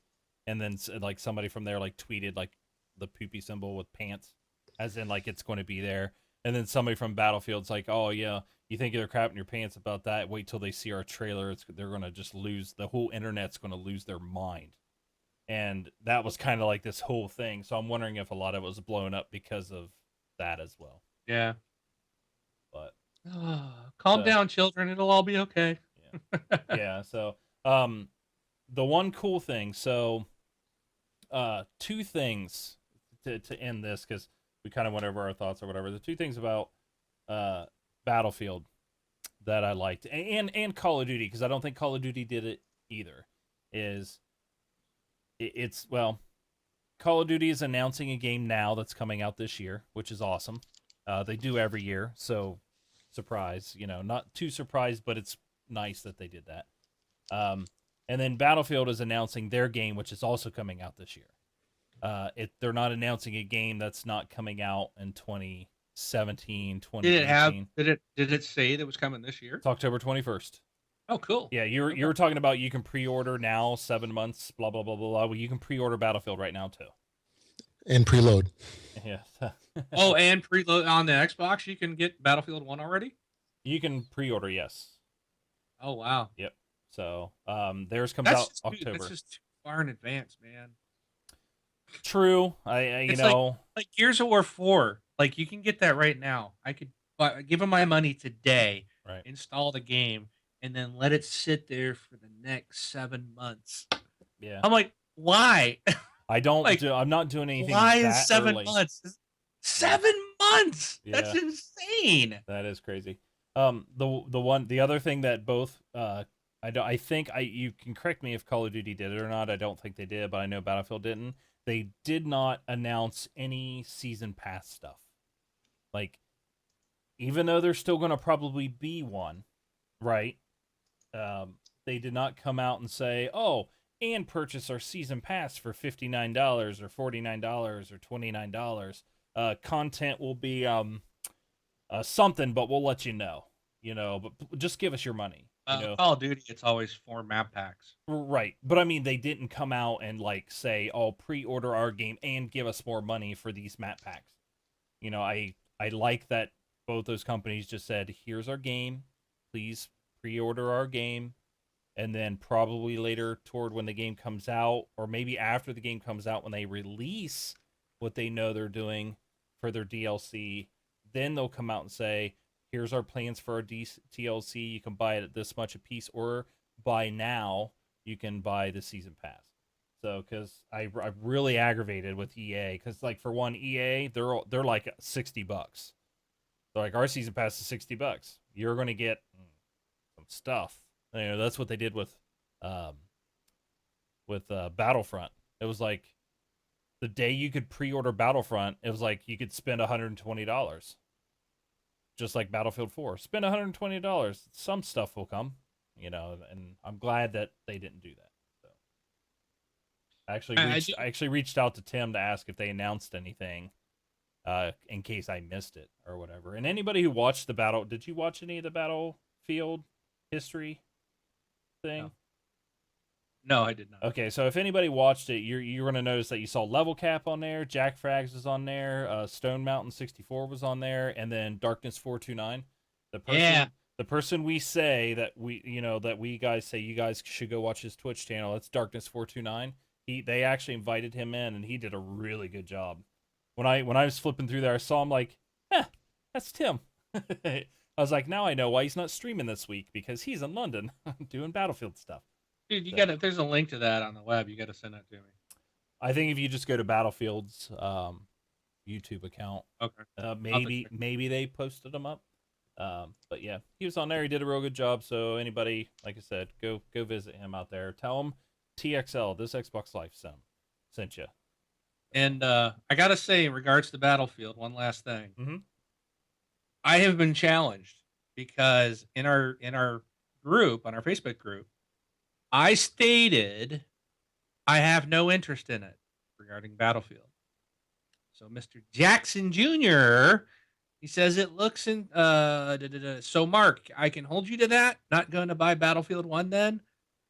and then like somebody from there like tweeted like the poopy symbol with pants, as in like it's going to be there, and then somebody from Battlefield's like, oh yeah, you think they're crapping your pants about that? Wait till they see our trailer. They're gonna just lose, the whole internet's gonna lose their mind. And that was kind of like this whole thing. So I'm wondering if a lot of it was blown up because of that as well. Yeah. But Calm So- down, children. It'll all be okay. yeah, so the one cool thing, so two things to end this, because we kind of went over our thoughts or whatever. The two things about Battlefield that I liked, and Call of Duty, because I don't think Call of Duty did it either, is it's well, Call of Duty is announcing a game now that's coming out this year, which is awesome. They do every year, so surprise, not too surprised, but it's nice that they did that. And then Battlefield is announcing their game, which is also coming out this year. They're not announcing a game that's not coming out in 2017, 2018. Did it say that was coming this year? It's October 21st. Oh, cool. Yeah, you were talking about you can pre-order now, 7 months, blah blah blah blah blah. Well, you can pre-order Battlefield right now too. And preload. Yeah. Oh, and preload on the Xbox, you can get Battlefield 1 already? You can pre-order, yes. Oh, wow. So, theirs comes That's out just October. That's just too far in advance, man. True. I It's like Gears of War 4. Like, you can get that right now. I could give them my money today, right. install the game, and then let it sit there for the next 7 months. Yeah. I'm like, why? I don't like, I'm not doing anything Why that is 7 early. months? 7 months. That's Yeah. insane. That is crazy. The other thing that both I think you can correct me if Call of Duty did it or not. I don't think they did, but I know Battlefield didn't. They did not announce any season pass stuff. Like, even though there's still going to probably be one, right? They did not come out and say, "Oh, and purchase our season pass for $59 or $49 or $29. Content will be something, but we'll let you know. But just give us your money." Call of Duty, it's always 4 map packs. Right. But I mean, they didn't come out and like say, "Oh, pre-order our game and give us more money for these map packs." I like that both those companies just said, "Here's our game. Please pre-order our game." And then probably later toward when the game comes out, or maybe after the game comes out when they release what they know they're doing for their DLC, then they'll come out and say, "Here's our plans for our DLC. You can buy it at this much a piece, or buy now. You can buy the season pass." So, because I'm really aggravated with EA, because like for one, EA they're like $60. They're like, our season pass is $60. You're going to get some stuff. That's what they did with Battlefront. It was like the day you could pre-order Battlefront, it was like you could spend $120. Just like Battlefield 4. Spend $120. Some stuff will come, and I'm glad that they didn't do that. So I actually reached out to Tim to ask if they announced anything in case I missed it or whatever. And anybody who watched did you watch any of the Battlefield history thing? No, I did not. Okay, so if anybody watched it, you're going to notice that you saw Level Cap on there, Jack Frags was on there, Stone Mountain 64 was on there, and then Darkness 429. The person we say that we guys say you guys should go watch his Twitch channel. That's Darkness 429. They actually invited him in, and he did a really good job. When I was flipping through there, I saw him like, that's Tim. I was like, now I know why he's not streaming this week, because he's in London doing Battlefield stuff. Dude, there's a link to that on the web. You got to send that to me. I think if you just go to Battlefield's YouTube account, okay, maybe they posted them up. But yeah, he was on there. He did a real good job. So anybody, like I said, go visit him out there. Tell him TXL, this Xbox Life sent you. And I gotta say, in regards to Battlefield, one last thing. Mhm. I have been challenged because in our group, on our Facebook group, I stated I have no interest in it regarding Battlefield. So Mr. Jackson Jr. he says it looks in so Mark, I can hold you to that. Not going to buy Battlefield 1 then.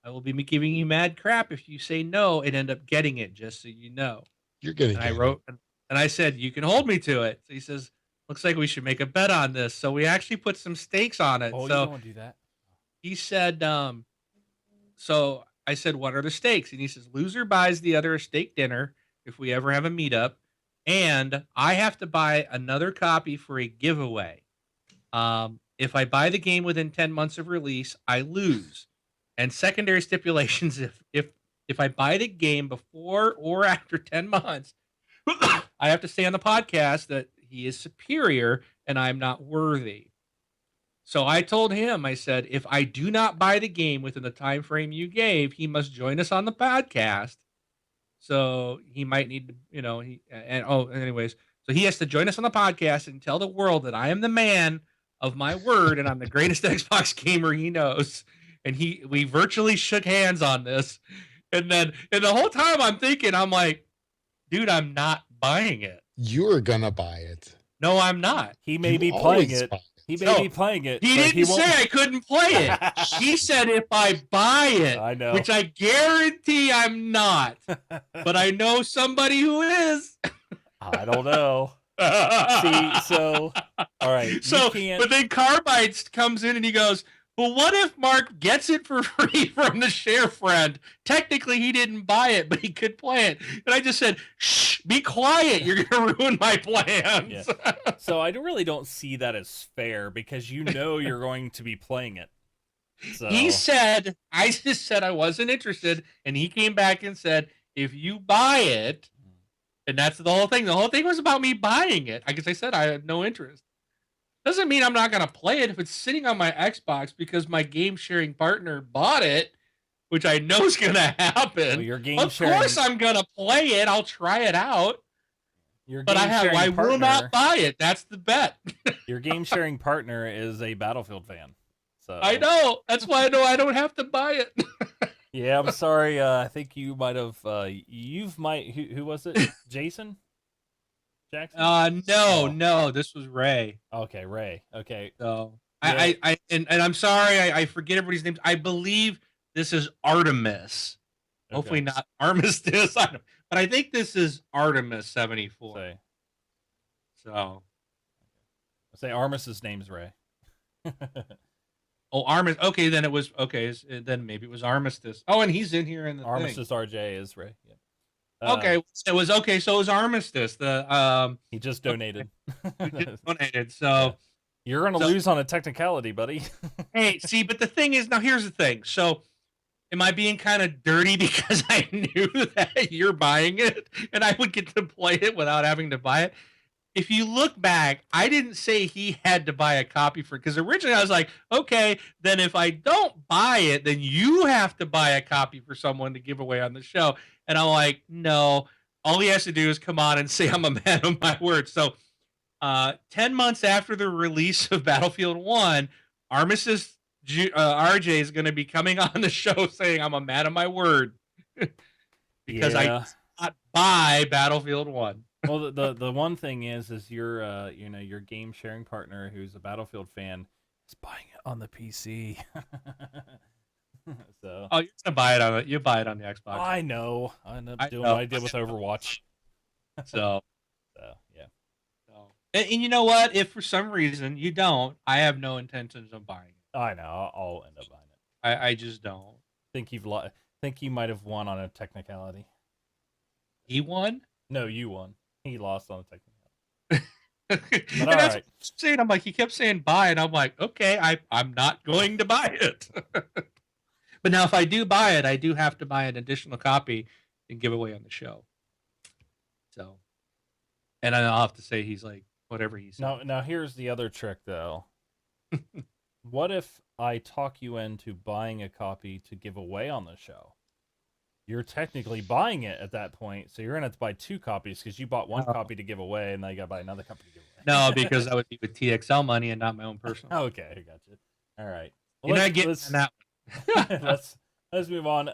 I will be giving you mad crap if you say no and end up getting it, just so you know. You're gonna And get I wrote and I said, you can hold me to it. So he says, looks like we should make a bet on this. So we actually put some stakes on it. Oh, you So don't want to do that. he said, so I said, what are the stakes? And he says, loser buys the other a steak dinner if we ever have a meetup. And I have to buy another copy for a giveaway. If I buy the game within 10 months of release, I lose. And secondary stipulations, if I buy the game before or after 10 months, I have to say on the podcast that he is superior and I'm not worthy. So I told him, I said, if I do not buy the game within the time frame you gave, he must join us on the podcast. So he might need to, anyways. So he has to join us on the podcast and tell the world that I am the man of my word and I'm the greatest Xbox gamer he knows. And we virtually shook hands on this. And the whole time I'm thinking, I'm like, dude, I'm not buying it. You're gonna buy it. No, I'm not. He may You be playing always it. buy He may No, be playing it. He but didn't he won't... say I couldn't play it. He said if I buy it, I know. which I guarantee I'm not. But I know somebody who is. I don't know. See, so all right. You So, can't... but then Carbide comes in and he goes, well, what if Mark gets it for free from the share friend? Technically, he didn't buy it, but he could play it. And I just said, shh, be quiet. You're going to ruin my plans. Yeah. So I really don't see that as fair because you know you're going to be playing it. So He said, I just said I wasn't interested. And he came back and said, if you buy it, and that's the whole thing. The whole thing was about me buying it. I guess I said I had no interest. Doesn't mean I'm not going to play it if it's sitting on my Xbox because my game sharing partner bought it, which I know is going to happen. well, your game Of sharing, course I'm going to play it. I'll try it out. your But game sharing I partner, will not buy it. That's the bet. your game sharing partner is a Battlefield fan. So I know. That's why I know I don't have to buy it. Yeah, I'm sorry. I think you might have. Who was it? Jason Jackson? No. This was Ray. Okay, Ray. Okay. So Yeah. and I'm sorry, I forget everybody's names. I believe this is Artemis. Hopefully Okay. not Armistice. But I think this is Artemis 74. Say, So say Armis's name's Ray. Armistice. Okay, then it was okay. Then maybe it was Armistice. Oh, and he's in here in the thing. Armistice RJ is Ray. Yeah. Okay, it was okay. So it was Armistice. The He just donated. who just donated. So You're gonna So- lose on a technicality, buddy. hey, see, but the thing is, now here's the thing. So, am I being kind of dirty because I knew that you're buying it and I would get to play it without having to buy it? If you look back, I didn't say he had to buy a copy for, because originally I was like, okay, then if I don't buy it, then you have to buy a copy for someone to give away on the show. And I'm like, no, all he has to do is come on and say I'm a man of my word. So 10 months after the release of Battlefield 1, Armistice RJ is going to be coming on the show saying I'm a man of my word because I Yeah. did not buy Battlefield 1. Well, the one thing is your your game sharing partner who's a Battlefield fan is buying it on the PC. So Oh, you're gonna buy it on you buy it on the Xbox. I know. I end up I doing know. what I did with Overwatch. So, So yeah. and you know what? If for some reason you don't, I have no intentions of buying it. I know. I'll end up buying it. I just don't. Think think you might have won on a technicality. He won. No, you won. He lost on a technicality. And But all that's right. what I'm saying. I'm like, he kept saying buy, and I'm like, okay, I'm not going to buy it. But now, if I do buy it, I do have to buy an additional copy and give away on the show. So, and I'll have to say he's like whatever he said. Now here's the other trick though. What if I talk you into buying a copy to give away on the show? you're technically buying it at that point. So you're gonna have to buy 2 copies because you bought one Oh. copy to give away, and now you gotta buy another copy to give away. No, because that would be with TXL money and not my own personal. Okay, I got you. All right. You're Well, not getting on that one. let's move on.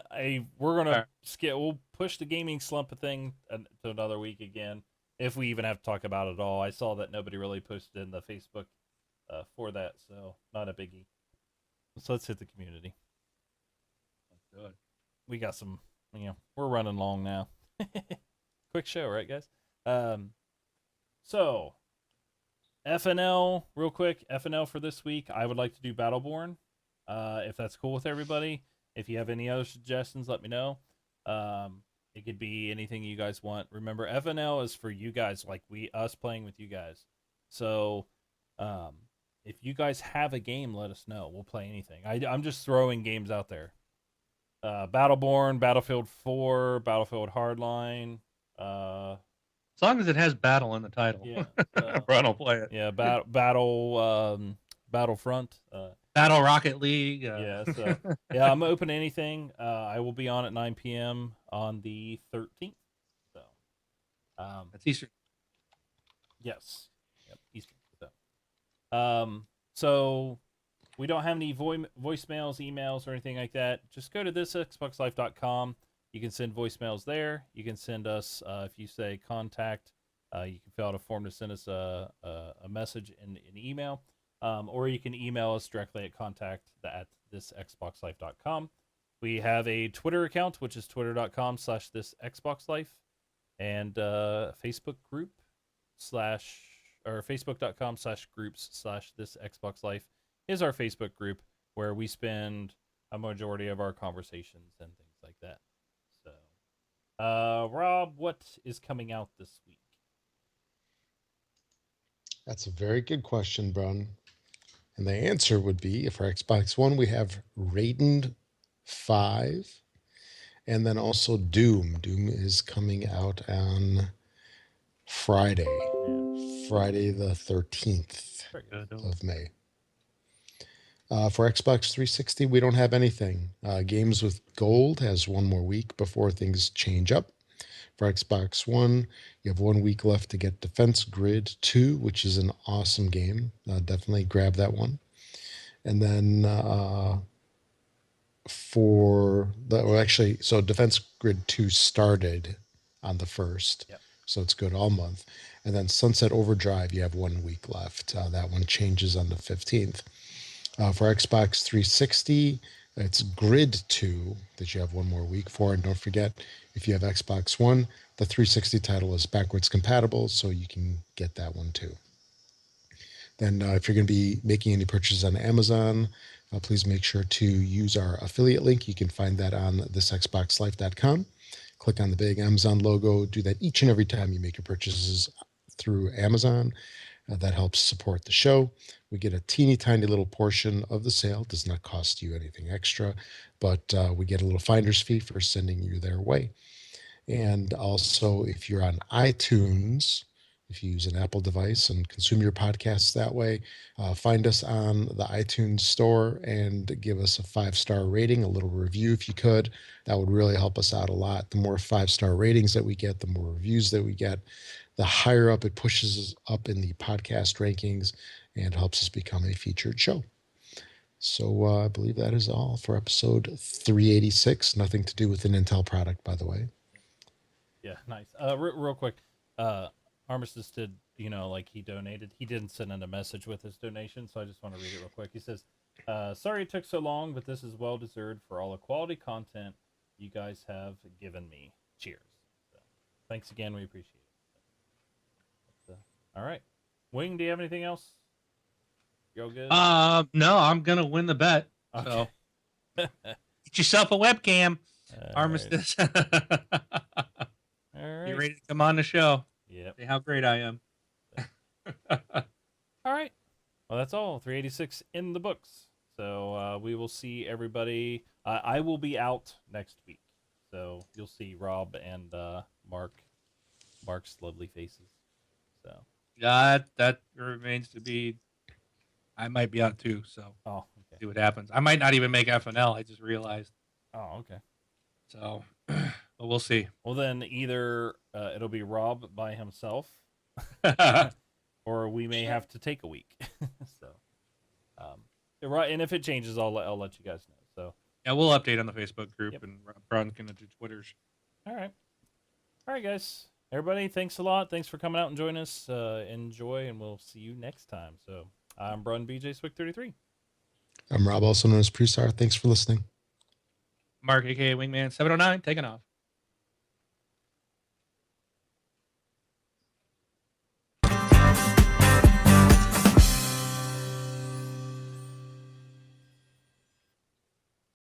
We're gonna Alright. skip. We'll push the gaming slump thing to another week again, if we even have to talk about it at all. I saw that nobody really posted in the Facebook for that, so not a biggie. So let's hit the community. Good. We got some. We're running long now. Quick show, right, guys? So FNL, real quick. FNL for this week. I would like to do Battleborn. If that's cool with everybody. If you have any other suggestions, let me know. It could be anything you guys want. Remember, FNL is for you guys, like us playing with you guys. So, if you guys have a game, let us know. We'll play anything. I'm just throwing games out there. Battleborn, Battlefield 4, Battlefield Hardline. As long as it has battle in the title. Yeah. Ron will play it. Yeah, Battlefront. Battle Rocket League. Yeah, so yeah, I'm open to anything. I will be on at 9 p.m. on the 13th. So, That's Easter. yes, yep, Eastern. So we don't have any voicemails, emails, or anything like that. Just go to thisxboxlife.com. You can send voicemails there. You can send us if you say contact. You can fill out a form to send us a message in an email. Or you can email us directly at contact@thisxboxlife.com. We have a Twitter account, which is twitter.com/thisxboxlife, and Facebook group facebook.com/groups/thisxboxlife is our Facebook group where we spend a majority of our conversations and things like that. So, Rob, what is coming out this week? That's a very good question, Brun. And the answer would be, for Xbox One, we have Raiden 5, and then also Doom. Doom is coming out on Friday the 13th of May. For Xbox 360, we don't have anything. Games with Gold has one more week before things change up. For Xbox One, you have 1 week left to get Defense Grid 2, which is an awesome game. Definitely grab that one. And then so Defense Grid 2 started on the 1st. Yep. So it's good all month. And then Sunset Overdrive, you have 1 week left. That one changes on the 15th. For Xbox 360, it's Grid 2 that you have 1 more week for. And don't forget, if you have Xbox One, the 360 title is backwards compatible, so you can get that one too. Then if you're going to be making any purchases on Amazon, please make sure to use our affiliate link. You can find that on thisxboxlife.com. Click on the big Amazon logo. Do that each and every time you make your purchases through Amazon. That helps support the show. We get a teeny tiny little portion of the sale. It does not cost you anything extra, but we get a little finder's fee for sending you their way. And also, if you're on iTunes, if you use an Apple device and consume your podcasts that way, find us on the iTunes store and give us a 5-star rating, a little review if you could. That would really help us out a lot. The more 5-star ratings that we get, the more reviews that we get, the higher up it pushes us up in the podcast rankings and helps us become a featured show. So I believe that is all for episode 386. Nothing to do with an Intel product, by the way. Yeah, nice. Real quick, Armistice did, like he donated. He didn't send in a message with his donation, so I just want to read it real quick. He says, sorry it took so long, but this is well deserved for all the quality content you guys have given me. Cheers. So, thanks again. We appreciate it. All right. Wing, do you have anything else? You all good? No, I'm gonna win the bet. So Okay. get yourself a webcam, All Armistice. Right. All right. You ready to come on the show? Yep. See how great I am. All right. Well, that's all. 386 in the books. So we will see everybody. I will be out next week, so you'll see Rob and Mark's lovely faces. So. That remains to be. I might be out too, so Oh, see okay. what happens. I might not even make FNL. I just realized. Oh, okay. So but we'll see. Well, then either it'll be Rob by himself, or we may have to take a week. So, right, and if it changes, I'll let you guys know. So, Yeah, we'll update on the Facebook group, Yep. and Ron can do Twitters. all right, guys. Everybody, thanks a lot. Thanks for coming out and joining us. Enjoy, and we'll see you next time. So, I'm Brun BJ Swick 33. I'm Rob, also known as Prestar. Thanks for listening. Mark, aka Wingman 709, taking off.